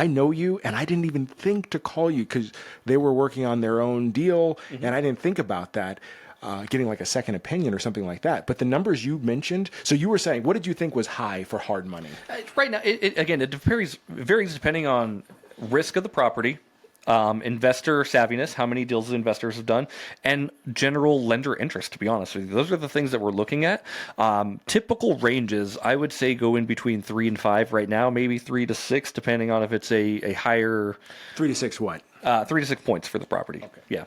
know you and I didn't even think to call you because they were working on their own deal and I didn't think about that. Getting like a second opinion or something like that. But the numbers you mentioned, so you were saying, what did you think was high for hard money?
Right now, it varies depending on risk of the property, investor savviness, how many deals the investors have done, and general lender interest, to be honest with you. Those are the things that we're looking at. Typical ranges, I would say, go in between 3 and 5 right now, maybe 3 to 6, depending on if it's a higher...
3 to 6 what?
3 to 6 points for the property. Okay. Yeah.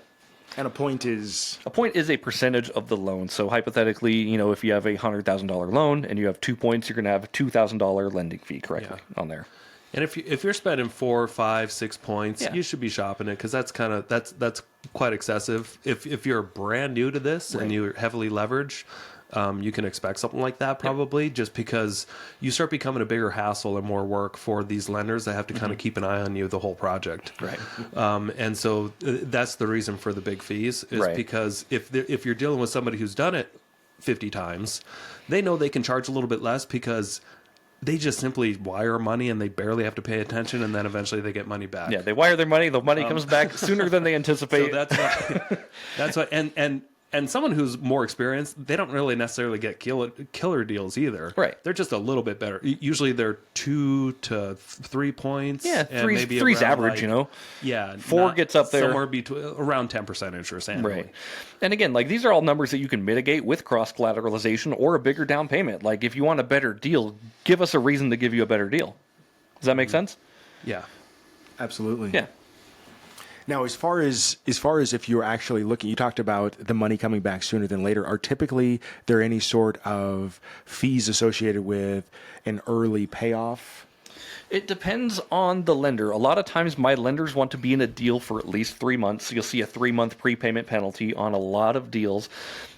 And a point is?
A point is a percentage of the loan. So hypothetically, if you have a $100,000 loan and you have 2 points, you're going to have a $2,000 lending fee correctly on there.
And if you're spending 4, 5, 6 points, you should be shopping it because that's quite excessive. If you're brand new to this and you're heavily leveraged, you can expect something like that probably just because you start becoming a bigger hassle and more work for these lenders that have to kind of keep an eye on you the whole project.
Right.
And so that's the reason for the big fees is because if you're dealing with somebody who's done it 50 times, they know they can charge a little bit less because they just simply wire money and they barely have to pay attention and then eventually they get money back.
Yeah, they wire their money, the money comes back sooner than they anticipate.
So that's why, and And someone who's more experienced, they don't really necessarily get killer deals either.
Right.
They're just a little bit better. Usually they're 2 to 3 points.
Yeah,
and maybe
three's
around,
average,
like,
you know.
Yeah.
4 gets up there.
Somewhere between around 10% interest annually.
Right. And again, like these are all numbers that you can mitigate with cross-collateralization or a bigger down payment. Like if you want a better deal, give us a reason to give you a better deal. Does that make sense?
Yeah.
Absolutely.
Yeah.
Now, as far as if you're actually looking, you talked about the money coming back sooner than later. Are typically there any sort of fees associated with an early payoff?
It depends on the lender. A lot of times my lenders want to be in a deal for at least 3 months. You'll see a 3-month prepayment penalty on a lot of deals.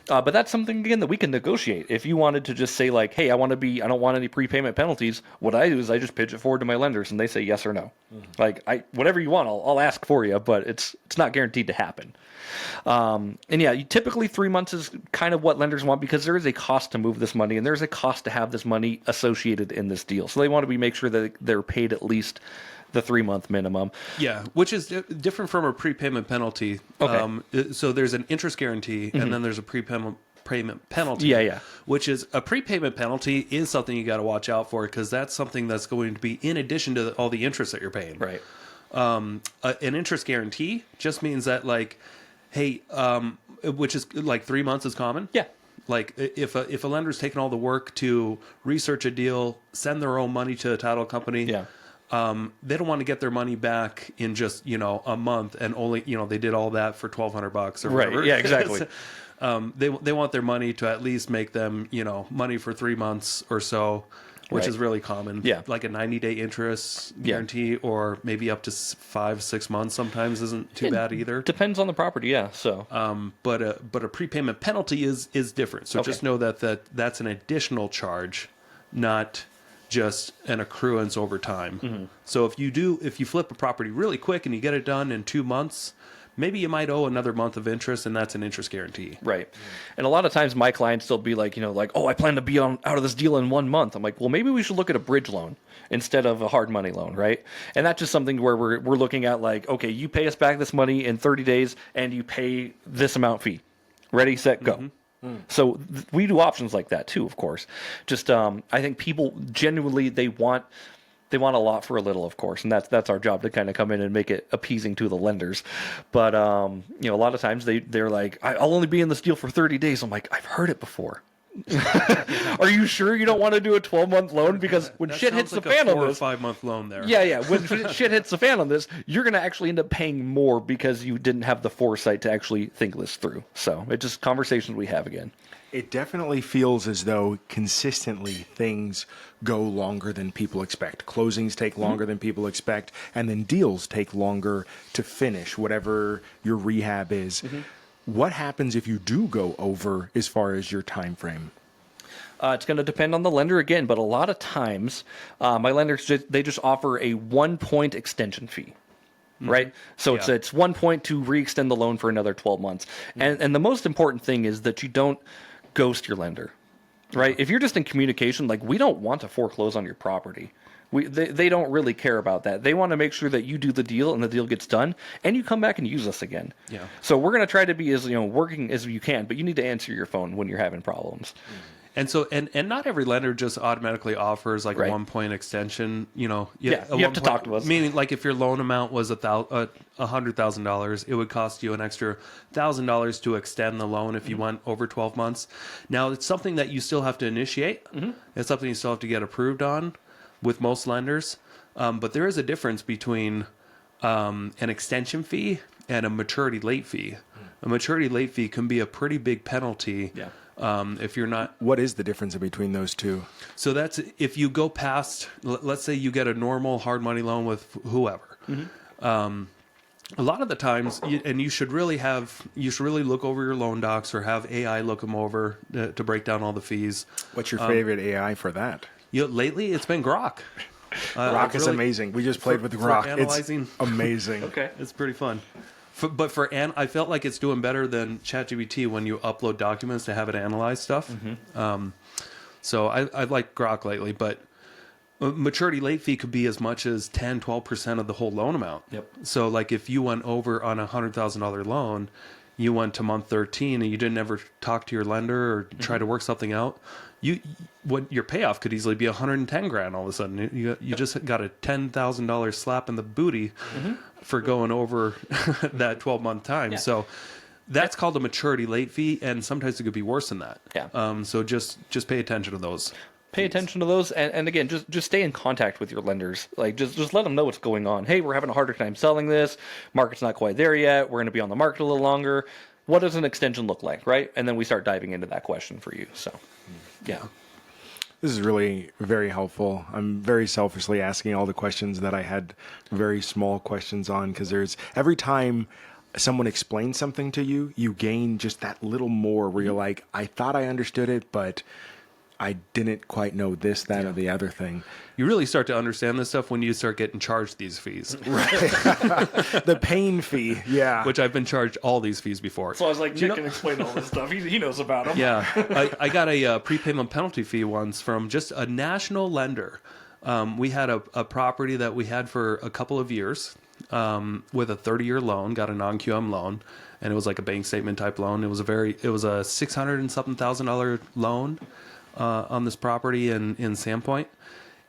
But that's something, again, that we can negotiate. If you wanted to just say, like, hey, I don't want any prepayment penalties, what I do is I just pitch it forward to my lenders, and they say yes or no. Mm-hmm. Like, whatever you want, I'll ask for you, but it's not guaranteed to happen. And yeah, typically 3 months is kind of what lenders want because there is a cost to move this money, and there's a cost to have this money associated in this deal. So they want to make sure that they're paid at least the 3-month minimum.
Yeah, which is different from a prepayment penalty.
Okay.
So there's an interest guarantee, and then there's a prepayment penalty.
Yeah.
Which is a prepayment penalty is something you got to watch out for because that's something that's going to be in addition to all the interest that you're paying.
Right.
An interest guarantee just means that, like, hey, which is like 3 months is common.
Yeah.
Like if a lender's taken all the work to research a deal, send their own money to a title company.
Yeah.
They don't want to get their money back in just, a month and only, they did all that for $1,200 or whatever.
Right. Yeah, exactly.
They want their money to at least make them, money for 3 months or so, which
Right.
is really common.
Yeah.
Like a 90-day interest guarantee or maybe up to 5-6 months sometimes isn't too bad either.
Depends on the property, yeah. So,
But a prepayment penalty is different. So just know that's an additional charge, not just an accruance over time. Mm-hmm. So if you flip a property really quick and you get it done in 2 months, maybe you might owe another month of interest, and that's an interest guarantee.
right. And a lot of times my clients will be like, oh, I plan to be out of this deal in 1 month. I'm like, well, maybe we should look at a bridge loan instead of a hard money loan, right? And that's just something where we're looking at like, okay, you pay us back this money in 30 days, and you pay this amount fee. Ready, set, go. Mm-hmm. So we do options like that too, of course. Just I think people genuinely they want a lot for a little, of course, and that's our job to kind of come in and make it appeasing to the lenders. But a lot of times they're like, I'll only be in this deal for 30 days. I'm like, I've heard it before. Are you sure you don't want to do a 12-month loan? Because when shit hits the fan on this,
4 or 5 month loan there.
Yeah. When shit hits the fan on this, you're going to actually end up paying more because you didn't have the foresight to actually think this through. So it's just conversations we have again.
It definitely feels as though consistently things go longer than people expect. Closings take longer than people expect, and then deals take longer to finish, whatever your rehab is. Mm-hmm. What happens if you do go over as far as your time frame?
It's going to depend on the lender again, but a lot of times my lenders they just offer a 1-point extension fee. Right? So it's 1 point to re-extend the loan for another 12 months. And the most important thing is that you don't ghost your lender. Right? If you're just in communication, like we don't want to foreclose on your property. They don't really care about that. They want to make sure that you do the deal and the deal gets done and you come back and use us again. Yeah. So we're going to try to be as working as you can, but you need to answer your phone when you're having problems.
And so, and not every lender just automatically offers like a 1-point extension. You
have to talk to us.
Meaning, like if your loan amount was $100,000, it would cost you an extra $1,000 to extend the loan if you went over 12 months. Now, it's something that you still have to initiate. Mm-hmm. It's something you still have to get approved on with most lenders. But there is a difference between an extension fee and a maturity late fee. A maturity late fee can be a pretty big penalty. Yeah. If you're not...
What is the difference between those two?
So that's if you go past, let's say you get a normal hard money loan with whoever. Mm-hmm. A lot of the times, you should really look over your loan docs or have AI look them over to break down all the fees.
What's your favorite AI for that?
Lately, it's been Grok.
Grok is amazing. We just played with Grok.
Analyzing.
It's amazing.
Okay. It's pretty fun. I felt like it's doing better than ChatGPT when you upload documents to have it analyze stuff. Mm-hmm. So I've liked Grok lately, but maturity late fee could be as much as 10-12% of the whole loan amount. Yep. So like if you went over on $100,000 loan, you went to month 13 and you didn't ever talk to your lender or try to work something out, what your payoff could easily be 110 grand all of a sudden. You just got a $10,000 slap in the booty for going over that 12-month time.
Yeah.
So that's called a maturity late fee, and sometimes it could be worse than that.
Yeah.
So just pay attention to those.
Pay attention to those, and again, just stay in contact with your lenders. Like, just let them know what's going on. Hey, we're having a harder time selling this. Market's not quite there yet. We're going to be on the market a little longer. What does an extension look like, right? And then we start diving into that question for you. So, yeah.
This is really very helpful. I'm very selfishly asking all the questions that I had very small questions on, because there's every time someone explains something to you, you gain just that little more where you're like, I thought I understood it, but I didn't quite know this, that, or the other thing.
You really start to understand this stuff when you start getting charged these fees.
Right. The pain fee, yeah.
Which I've been charged all these fees before.
So I was like, Nick can explain all this stuff. He knows about them.
Yeah. I got a prepayment penalty fee once from just a national lender. We had a property that we had for a couple of years with a 30-year loan, got a non-QM loan, and it was like a bank statement type loan. It was a $600 and something thousand loan on this property in Sandpoint,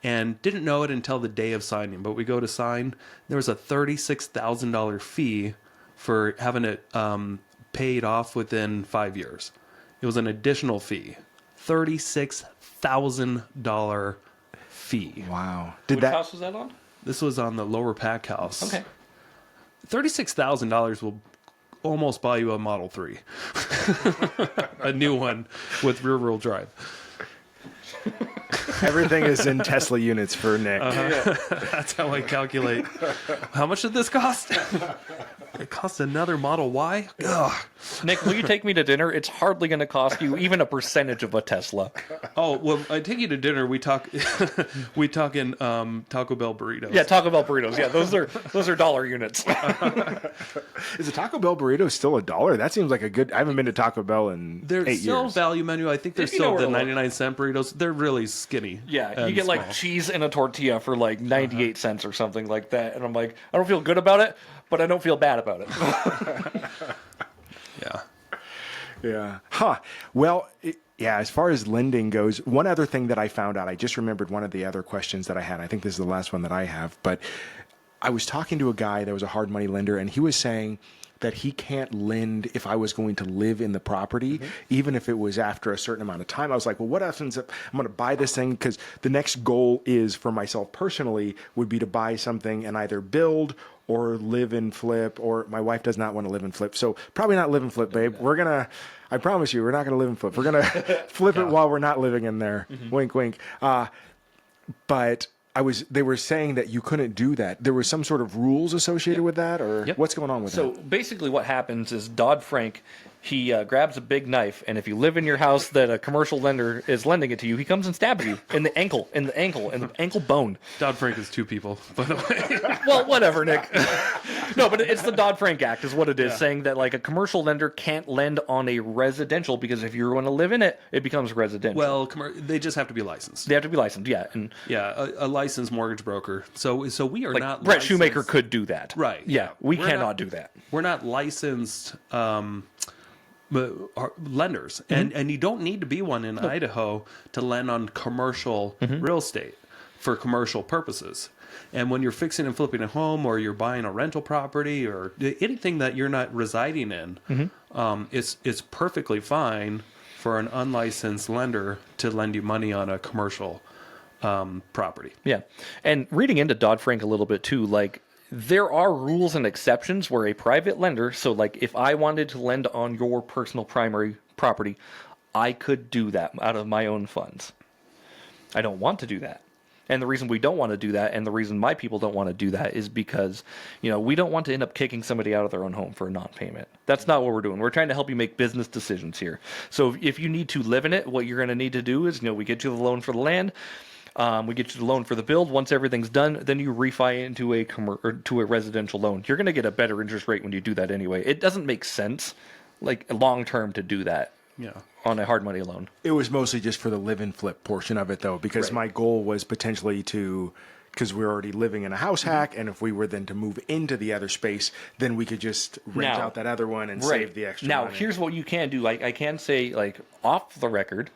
and didn't know it until the day of signing. But we go to sign, there was a $36,000 fee for having it paid off within 5 years. It was an additional fee, $36,000 fee.
Wow.
Which house was that on?
This was on the Lower Pack House.
Okay.
$36,000 will almost buy you a Model 3, a new one with rear-wheel drive.
Everything is in Tesla units for Nick.
That's how I calculate. How much did this cost? It cost another Model Y? Ugh.
Nick, will you take me to dinner? It's hardly going to cost you even a percentage of a Tesla.
Oh, well, I take you to dinner. We talk in Taco Bell burritos.
Yeah, Taco Bell burritos. Yeah, those are dollar units.
Is a Taco Bell burrito still $1? That seems like a good... I haven't been to Taco Bell in
They're
8
still
years.
value menu. I think they're
If you know
still
where
the
to look.
99-cent burritos. They're really skinny.
Yeah, you
and
get like
small.
cheese and a tortilla for like 98 cents or something like that. And I'm like, I don't feel good about it, but I don't feel bad about it.
Yeah.
Yeah. Huh. Well, yeah, as far as lending goes, one other thing that I found out, I just remembered one of the other questions that I had. I think this is the last one that I have, but I was talking to a guy that was a hard money lender, and he was saying that he can't lend if I was going to live in the property, even if it was after a certain amount of time. I was like, well, what happens if I'm going to buy this thing? Because the next goal is for myself personally would be to buy something and either build or live and flip, or my wife does not want to live and flip. So probably not live and flip, babe. I promise you, we're not going to live and flip. We're going to flip it while we're not living in there. Wink, wink. But they were saying that you couldn't do that. There was some sort of rules associated with that, or what's going on with that?
So basically what happens is Dodd-Frank, he grabs a big knife, and if you live in your house that a commercial lender is lending it to you, he comes and stabs you in the ankle bone.
Dodd-Frank is 2 people, by the way.
Well, whatever, Nick. No, but it's the Dodd-Frank Act is what it is, saying that like a commercial lender can't lend on a residential, because if you want to live in it, it becomes residential.
Well, they just have to be licensed.
They have to be licensed, yeah. And
Yeah, a licensed mortgage broker. So we are
like
not
Brett
licensed.
Shoemaker could do that.
Right.
Yeah, we
We're
cannot
not-
do that.
We're not licensed lenders, and you don't need to be one in Idaho to lend on commercial real estate for commercial purposes. And when you're fixing and flipping a home, or you're buying a rental property, or anything that you're not residing in, it's perfectly fine for an unlicensed lender to lend you money on a commercial property.
Yeah. And reading into Dodd-Frank a little bit too, like there are rules and exceptions where a private lender, so like if I wanted to lend on your personal primary property, I could do that out of my own funds. I don't want to do that. And the reason we don't want to do that, and the reason my people don't want to do that, is because, we don't want to end up kicking somebody out of their own home for a non-payment. That's not what we're doing. We're trying to help you make business decisions here. So if you need to live in it, what you're going to need to do is, we get you the loan for the land, we get you the loan for the build. Once everything's done, then you refi into to a residential loan. You're going to get a better interest rate when you do that anyway. It doesn't make sense, like long term, to do that.
Yeah.
On a hard money loan.
It was mostly just for the live and flip portion of it, though, because my goal was potentially to because we're already living in a house hack, and if we were then to move into the other space, then we could just rent out that other one and save the extra
now,
money.
here's what you can do. I can say, like, off the record,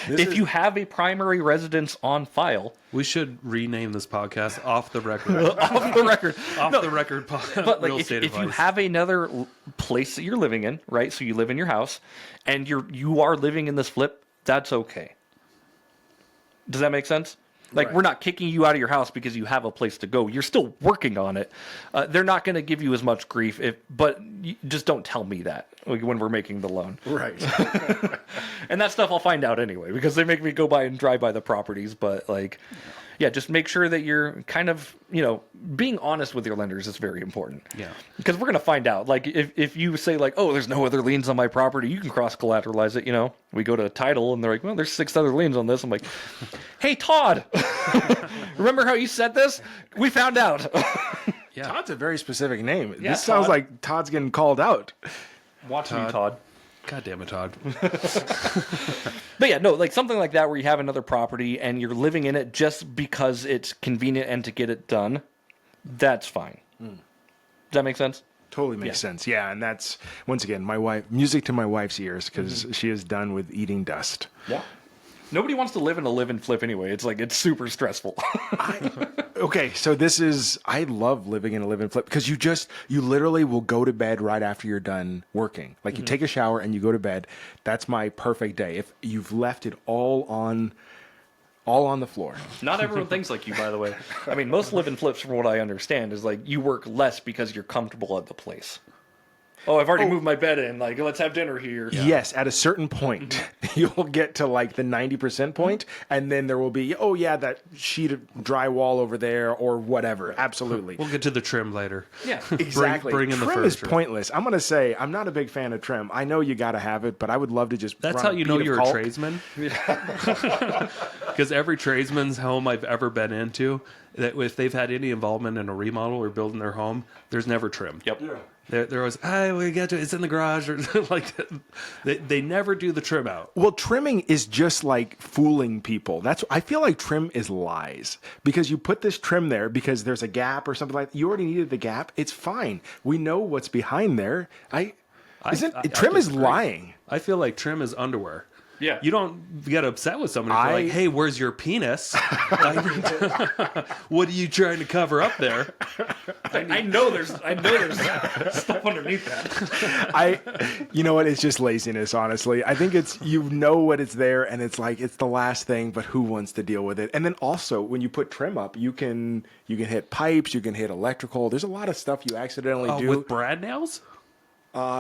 if you have a primary residence on file,
We should rename this podcast Off the Record.
off the record,
Off the Record
but like
Real
if
Estate
you
Advice.
have another place that you're living in, right? So you live in your house, and you are living in this flip, that's okay. Does that make sense? Like, we're not kicking you out of your house because you have a place to go. You're still working on it. They're not going to give you as much grief, but just don't tell me that when we're making the loan.
Right.
And that stuff I'll find out anyway, because they make me go by and drive by the properties. But, like, yeah, just make sure that you're kind of, being honest with your lenders is very important.
Yeah.
Because we're going to find out. Like, if you say, like, oh, there's no other liens on my property, you can cross-collateralize it, We go to title, and they're like, well, there's 6 other liens on this. I'm like, hey, Todd, remember how you said this? We found out.
Yeah.
Todd's a very specific name.
Yeah,
This sounds
Todd.
like Todd's getting called out.
Watch me, Todd.
God damn it, Todd.
But yeah, no, like something like that where you have another property and you're living in it just because it's convenient and to get it done, that's fine. Does that make sense?
Totally makes sense. Yeah, and that's, once again, music to my wife's ears, because she is done with eating dust.
Yeah. Nobody wants to live in a live and flip anyway. It's like, it's super stressful.
Okay, so I love living in a live and flip, because you literally will go to bed right after you're done working. Like, you take a shower and you go to bed. That's my perfect day. If you've left it all on the floor.
Not everyone thinks like you, by the way. I mean, most live and flips, from what I understand, is like you work less because you're comfortable at the place. Oh, I've already moved my bed in. Like, let's have dinner here.
Yes, at a certain point, you'll get to like the 90% point, and then there will be, that sheet of drywall over there or whatever. Absolutely.
We'll get to the trim later.
Yeah.
Exactly.
Bring in the
trim is
furniture.
pointless. I'm going to say I'm not a big fan of trim. I know you got to have it, but I would love to just
That's
run
how
a
you know
bead of
you're
caulk.
a tradesman. Because every tradesman's home I've ever been into, that if they've had any involvement in a remodel or building their home, there's never trim.
Yep.
Yeah.
There was, we get to, it's in the garage, or like they never do the trim out.
Well, trimming is just like fooling people. I feel like trim is lies, because you put this trim there because there's a gap or something like that. You already needed the gap. It's fine. We know what's behind there. Trim is
disagree.
lying.
I feel like trim is underwear.
Yeah.
You don't get upset with somebody if you're like, hey, where's your penis? What are you trying to cover up there?
I know there's stuff underneath that.
You know what? It's just laziness, honestly. I think it's, what it's there, and it's like, it's the last thing, but who wants to deal with it? And then also, when you put trim up, you can hit pipes, you can hit electrical. There's a lot of stuff you accidentally do.
With brad nails?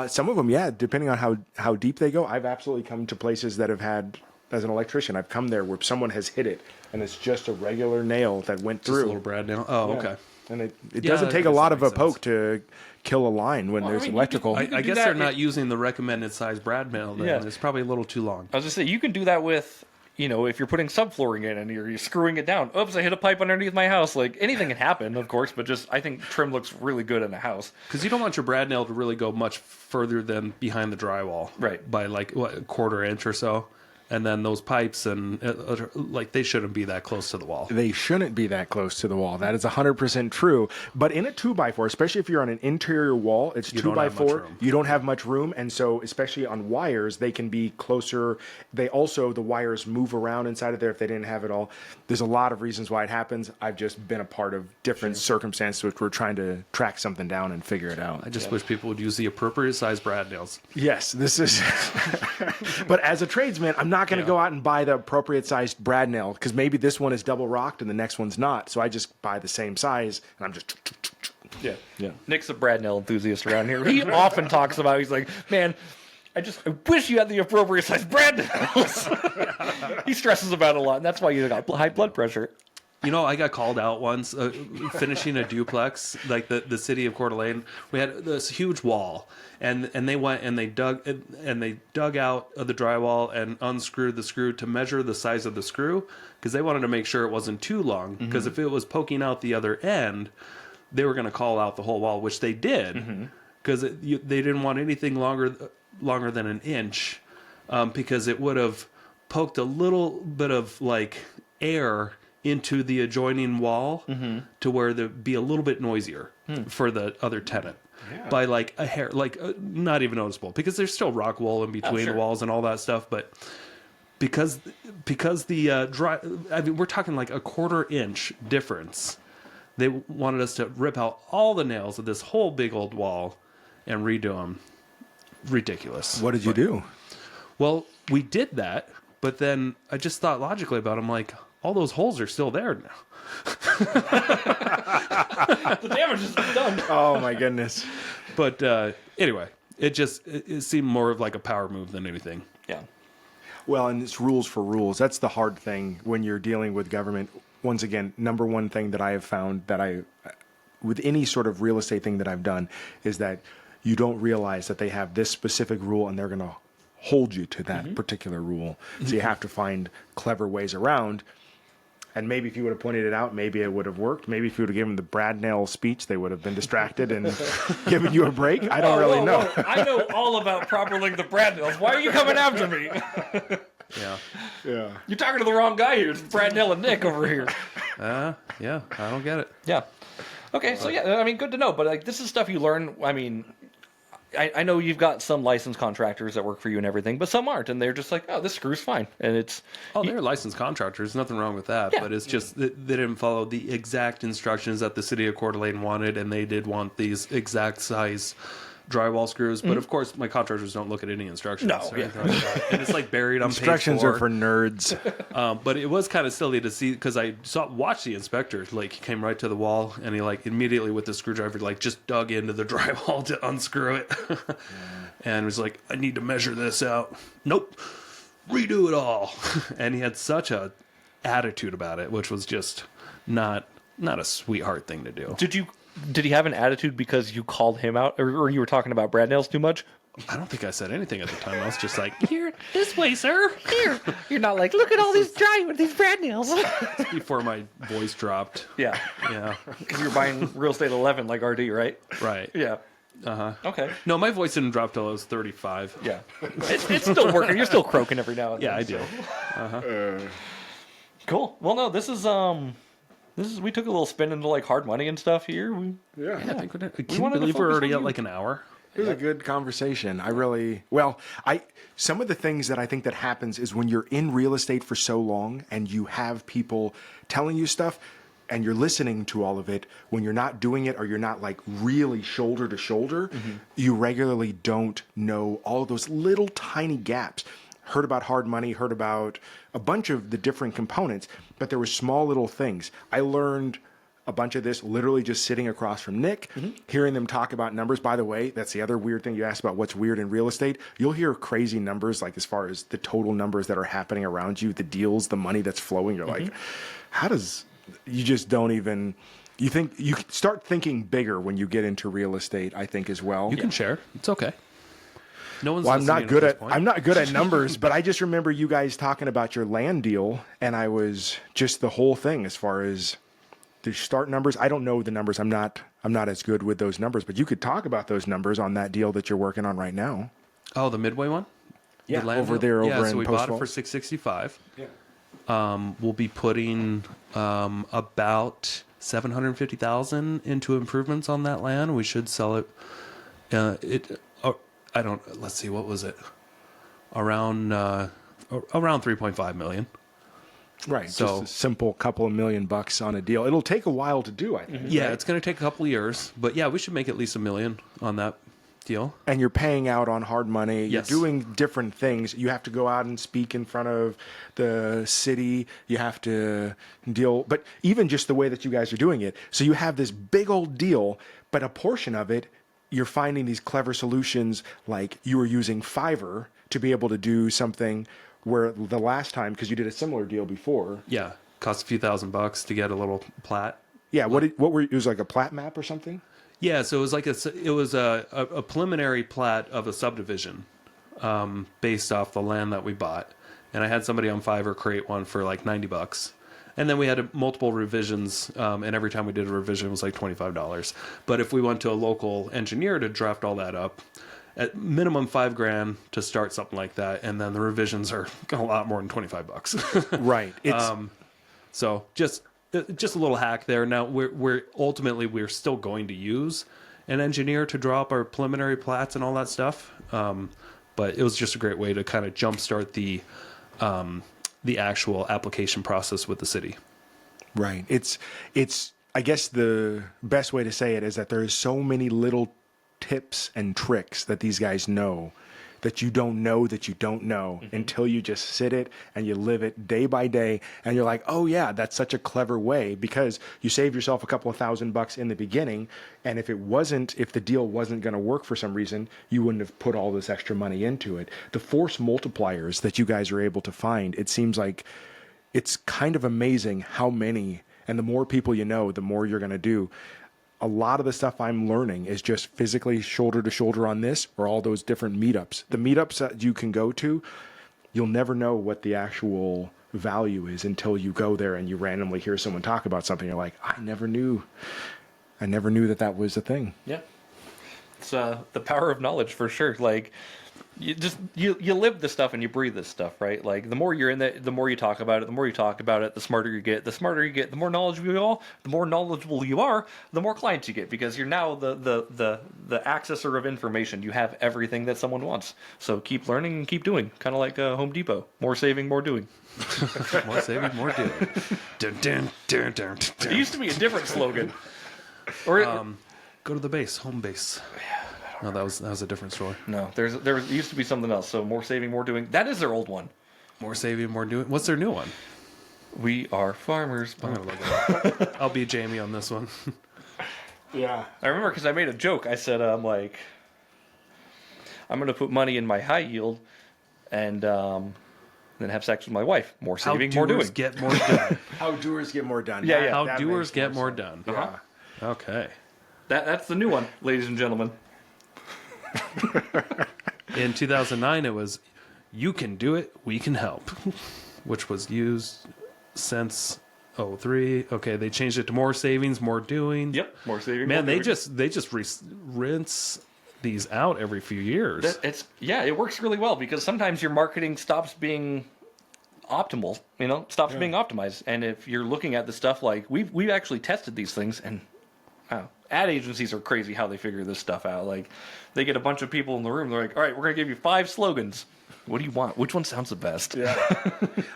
Some of them, yeah, depending on how deep they go. I've absolutely come to places that have had, as an electrician, I've come there where someone has hit it, and it's just a regular nail that went
Just a
through.
little brad nail. Oh,
Yeah.
okay.
And it
Yeah,
doesn't
I
take a
guess
lot
that
of a
makes
poke
sense.
to kill a line when there's
I mean,
electrical.
I
do
guess
that
they're
if-
not using the recommended size brad nail then.
Yeah.
It's probably a little too long.
I was just saying, you can do that with, if you're putting subflooring in and you're screwing it down. Oops, I hit a pipe underneath my house. Like, anything can happen, of course, but I think trim looks really good in a house.
Because you don't want your brad nail to really go much further than behind the drywall.
Right.
By like, a quarter inch or so. And then those pipes and they shouldn't be that close to the wall.
They shouldn't be that close to the wall. That is 100% true. But in a 2x4, especially if you're on an interior wall, it's
You don't have much
2x4.
room.
You don't have much room. And so, especially on wires, they can be closer. The wires move around inside of there if they didn't have it all. There's a lot of reasons why it happens. I've just been a part of different circumstances which we're trying to track something down and figure it out.
I just wish people would use the appropriate size brad nails.
Yes, this is. But as a tradesman, I'm not going to go out and buy the appropriate sized brad nail, because maybe this one is double rocked and the next one's not. So I just buy the same size, and I'm just.
Yeah. Nick's a brad nail enthusiast around here. He often talks about, he's like, man, I wish you had the appropriate size brad nails. He stresses about it a lot, and that's why you got high blood pressure.
I got called out once finishing a duplex, like the city of Coeur d'Alene. We had this huge wall, and they went and they dug out of the drywall and unscrewed the screw to measure the size of the screw, because they wanted to make sure it wasn't too long. Because if it was poking out the other end, they were going to call out the whole wall, which they did, because they didn't want anything longer than an inch, because it would have poked a little bit of like air into the adjoining wall to where there'd be a little bit noisier for the other tenant. By like a hair, like not even noticeable, because there's still rock wool in between the walls and all that stuff. But because the dry, I mean, we're talking like a 1/4 inch difference. They wanted us to rip out all the nails of this whole big old wall and redo them. Ridiculous.
What did you do?
Well, we did that, but then I just thought logically about it. I'm like, all those holes are still there now.
The damage is done.
Oh my goodness.
But anyway, it seemed more of like a power move than anything.
Yeah.
Well, and it's rules for rules. That's the hard thing when you're dealing with government. Once again, number one thing that I have found with any sort of real estate thing that I've done is that you don't realize that they have this specific rule and they're going to hold you to that particular rule. So you have to find clever ways around. And maybe if you would have pointed it out, maybe it would have worked. Maybe if you would have given the Brad Nail speech, they would have been distracted and given you a break. I don't really know.
Whoa. I know all about properling the Brad Nails. Why are you coming after me?
Yeah.
Yeah.
You're talking to the wrong guy here. It's Brad Nail and Nick over here.
Yeah, I don't get it.
Yeah. Okay, so yeah, I mean, good to know. But like, this is stuff you learn. I mean, I know you've got some licensed contractors that work for you and everything, but some aren't, and they're just like, oh, this screw's fine, and it's.
Oh, they're licensed contractors. Nothing wrong with that.
Yeah.
But it's just that they didn't follow the exact instructions that the city of Coeur d'Alene wanted, and they did want these exact size drywall screws. But of course, my contractors don't look at any instructions.
No,
or anything like that. And it's like buried on
Instructions
page 4.
are for nerds.
But it was kind of silly to see because I watched the inspector. Like he came right to the wall and he like immediately with the screwdriver like just dug into the drywall to unscrew it, and was like, "I need to measure this out." Nope, redo it all. And he had such a attitude about it, which was just not a sweetheart thing to do.
Did he have an attitude because you called him out, or you were talking about Brad Nails too much?
I don't think I said anything at the time. I was just like, "Here, this way, sir." Here.
You're not like, look at all these Brad Nails.
Before my voice dropped.
Yeah,
Yeah.
because you're buying real estate 11 like RD, right?
Right.
Yeah. Okay.
No, my voice didn't drop till I was 35.
Yeah. It's still working. You're still croaking every now and then.
Yeah, I do.
Cool. Well, no, this is we took a little spin into like hard money and stuff here.
Yeah, I think can you
wanted to
believe we're
focus
already
on
at
you.
like an hour?
It was a good conversation. Some of the things that I think that happens is when you're in real estate for so long and you have people telling you stuff and you're listening to all of it, when you're not doing it or you're not like really shoulder to shoulder, you regularly don't know all of those little tiny gaps. Heard about hard money, heard about a bunch of the different components, but there were small little things. I learned a bunch of this literally just sitting across from Nick, hearing them talk about numbers. By the way, that's the other weird thing you asked about what's weird in real estate. You'll hear crazy numbers, like as far as the total numbers that are happening around you, the deals, the money that's flowing. You're like, you just don't even, you start thinking bigger when you get into real estate, I think, as well.
You can share. It's okay. No one's.
Well, I'm
listening
not
this point.
I'm not good at numbers, but I just remember you guys talking about your land deal, and I was just the whole thing as far as the start numbers. I don't know the numbers. I'm not as good with those numbers, but you could talk about those numbers on that deal that you're working on right now.
Oh, the Midway one.
Yeah,
The land
over
deal?
there over
yeah,
in
so we
Post
bought it
Falls.
for $665.
Yeah.
We'll be putting about $750,000 into improvements on that land. We should sell it. Let's see, what was it? Around 3.5 million.
Right.
So-
just a simple couple of $1 million on a deal. It'll take a while to do, I think.
Yeah,
right?
it's going to take a couple of years, but yeah, we should make at least $1 million on that deal.
And you're paying out on hard money.
Yes.
You're doing different things. You have to go out and speak in front of the city. You have to deal, but even just the way that you guys are doing it. So you have this big old deal, but a portion of it, you're finding these clever solutions, like you were using Fiverr to be able to do something where the last time, because you did a similar deal before.
Yeah, cost a few $1,000 to get a little plat.
Yeah. It was like a plat map or something?
Yeah, so it was like a preliminary plat of a subdivision based off the land that we bought, and I had somebody on Fiverr create one for like $90, and then we had multiple revisions, and every time we did a revision it was like $25. But if we went to a local engineer to draft all that up, at minimum $5,000 to start something like that, and then the revisions are a lot more than $25.
Right. It's
So just a little hack there. Now we're ultimately still going to use an engineer to draw up our preliminary plats and all that stuff. But it was just a great way to kind of jumpstart the actual application process with the city.
Right. It's I guess the best way to say it is that there's so many little tips and tricks that these guys know that you don't know until you just sit it and you live it day by day, and you're like, oh yeah, that's such a clever way, because you save yourself a couple of $1,000 in the beginning, and if the deal wasn't going to work for some reason, you wouldn't have put all this extra money into it. The force multipliers that you guys are able to find, it seems like it's kind of amazing how many, and the more people you know, the more you're going to do. A lot of the stuff I'm learning is just physically shoulder to shoulder on this, or all those different meetups. The meetups that you can go to, you'll never know what the actual value is until you go there and you randomly hear someone talk about something. You're like, I never knew that was a thing.
Yeah. It's the power of knowledge for sure. Like, you live this stuff and you breathe this stuff, right? Like, the more you're in it, the more you talk about it, the smarter you get. The more knowledgeable you are, the more clients you get, because you're now the accessor of information. You have everything that someone wants. So keep learning and keep doing. Kind of like Home Depot. More saving, more doing.
More saving, more doing. Dun, dun, dun, dun, dun.
It used to be a different slogan. Or
Go to the base, home base. No, that was a different story.
No, there used to be something else. So more saving, more doing. That is their old one.
More saving, more doing. What's their new one?
We are farmers.
I'm gonna look it up. I'll be Jamie on this one.
Yeah.
I remember because I made a joke. I said, I'm going to put money in my high yield and then have sex with my wife. More saving, more doing.
Get more done.
How doers get more done.
Yeah, yeah.
How
That
doers
makes
get more
sense.
done.
Yeah.
Okay.
That's the new one, ladies and gentlemen.
In 2009, it was, you can do it, we can help, which was used since 03. Okay, they changed it to more savings, more doing.
Yep, more saving.
Man,
more
they
doing.
just rinse these out every few years.
It works really well, because sometimes your marketing stops being optimal, stops being optimized. And if you're looking at the stuff, like we've actually tested these things, and wow, ad agencies are crazy how they figure this stuff out. Like, they get a bunch of people in the room, they're like, all right, we're going to give you 5 slogans. What do you want? Which one sounds the best?
Yeah.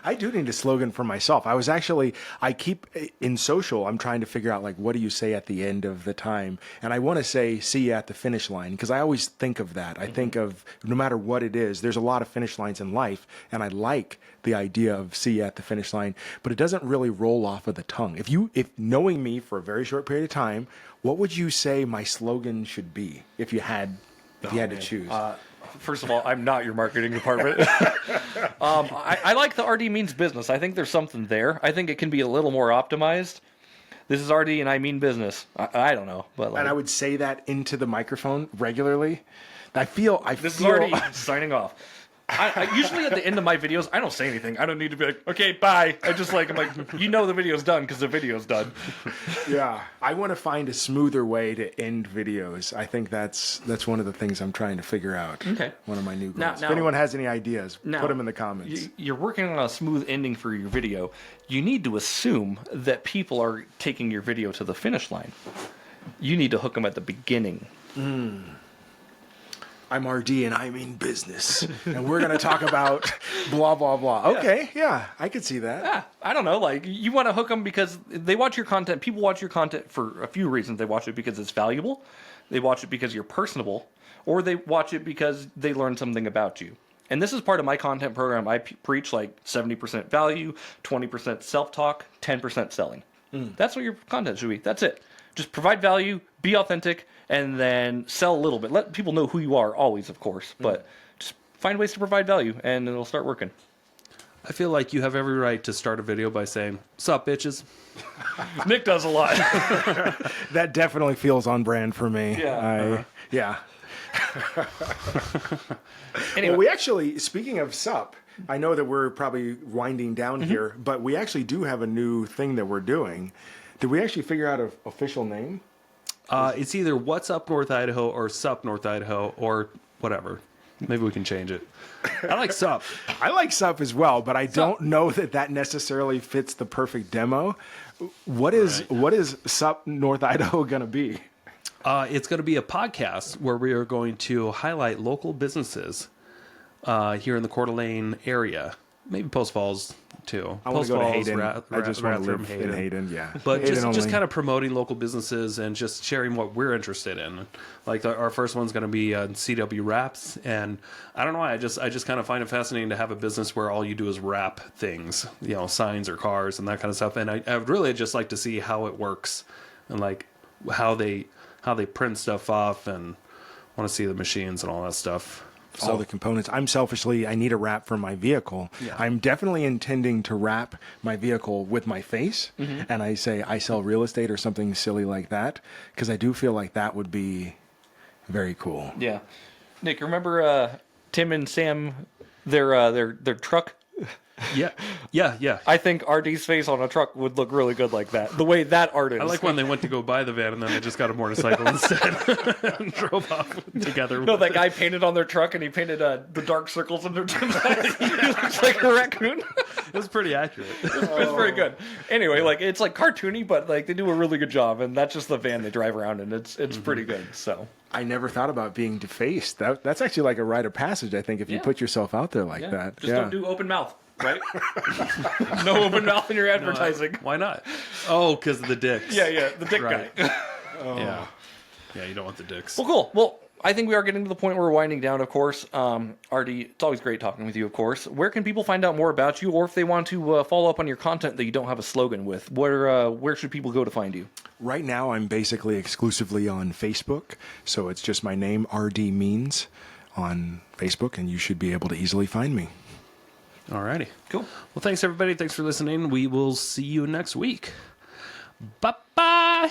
I do need a slogan for myself. I keep in social, I'm trying to figure out, like, what do you say at the end of the time? And I want to say, see you at the finish line, because I always think of that. I think of, no matter what it is, there's a lot of finish lines in life, and I like the idea of see you at the finish line, but it doesn't really roll off of the tongue. If knowing me for a very short period of time, what would you say my slogan should be if you had to choose?
First of all, I'm not your marketing department. I like the RD means business. I think there's something there. I think it can be a little more optimized. This is RD and I mean business. I don't know, but
And I would say that into the microphone regularly. This
is RD signing off. I usually at the end of my videos, I don't say anything. I don't need to be like, okay, bye. I'm like, the video's done because the video's done.
Yeah, I want to find a smoother way to end videos. I think that's one of the things I'm trying to figure out.
Okay.
One of my new goals.
Now-
If anyone has any ideas, put them in the comments.
You're working on a smooth ending for your video. You need to assume that people are taking your video to the finish line. You need to hook them at the beginning.
I'm RD and I mean business. And we're going to talk about blah, blah, blah. Okay, yeah, I could see that.
Yeah, I don't know. Like, you want to hook them because they watch your content. People watch your content for a few reasons. They watch it because it's valuable. They watch it because you're personable. Or they watch it because they learn something about you. And this is part of my content program. I preach like 70% value, 20% self-talk, 10% selling. That's what your content should be. That's it. Just provide value, be authentic, and then sell a little bit. Let people know who you are, always, of course. But just find ways to provide value, and it'll start working.
I feel like you have every right to start a video by saying, "Sup, bitches?"
Nick does a lot.
That definitely feels on brand for me.
Yeah.
Yeah.
Anyway.
Well, we actually, speaking of SUP, I know that we're probably winding down here, but we actually do have a new thing that we're doing. Did we actually figure out an official name?
It's either What's Up North Idaho or Sup North Idaho or whatever. Maybe we can change it. I like SUP.
I like SUP as well, but I don't know that necessarily fits the perfect demo. What is SUP North Idaho going to be?
It's going to be a podcast where we are going to highlight local businesses here in the Coeur d'Alene area. Maybe Post Falls too.
I want to go to Hayden.
I just want to live
in Hayden, yeah.
But
Hayden
just kind of promoting local businesses and just sharing what we're interested in. Like our first one's going to be CW Wraps, and I don't know why, I just kind of find it fascinating to have a business where all you do is wrap things, signs or cars and that kind of stuff. And I would really just like to see how it works and like how they print stuff off, and want to see the machines and all that stuff.
All the components. I need a wrap for my vehicle.
Yeah.
I'm definitely intending to wrap my vehicle with my face, and I say I sell real estate or something silly like that, because I do feel like that would be very cool.
Yeah. Nick, remember Tim and Sam, their truck?
Yeah.
I think RD's face on a truck would look really good like that. The way that art is.
I like when they went to go buy the van and then they just got a motorcycle instead and drove off together.
No, that guy painted on their truck and he painted the dark circles in their eyes. He looks like a raccoon.
It was pretty accurate.
It's pretty good. Anyway, it's like cartoony, but like they do a really good job, and that's just the van they drive around in. It's pretty good. So
I never thought about being defaced. That's actually like a rite of passage, I think, if you put yourself out there like that.
Just don't do open mouth. Right? No open mouth in your advertising.
Why not? Oh, because of the dicks.
Yeah, the dick
Right.
guy.
Yeah, you don't want the dicks.
Well, cool. Well, I think we are getting to the point where we're winding down, of course. Artie, it's always great talking with you, of course. Where can people find out more about you, or if they want to follow up on your content that you don't have a slogan with, where should people go to find you?
Right now, I'm basically exclusively on Facebook, so it's just my name, RD Means, on Facebook, and you should be able to easily find me.
Alrighty.
Cool.
Well, thanks, everybody. Thanks for listening. We will see you next week. Bye-bye.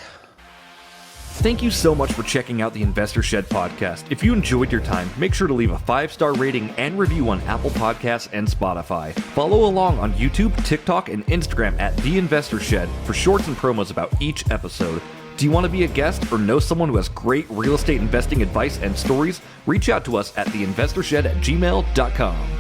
Thank you so much for checking out the Investor Shed podcast. If you enjoyed your time, make sure to leave a 5-star rating and review on Apple Podcasts and Spotify. Follow along on YouTube, TikTok, and Instagram at The Investor Shed for shorts and promos about each episode. Do you want to be a guest or know someone who has great real estate investing advice and stories? Reach out to us at theinvestorshed@gmail.com.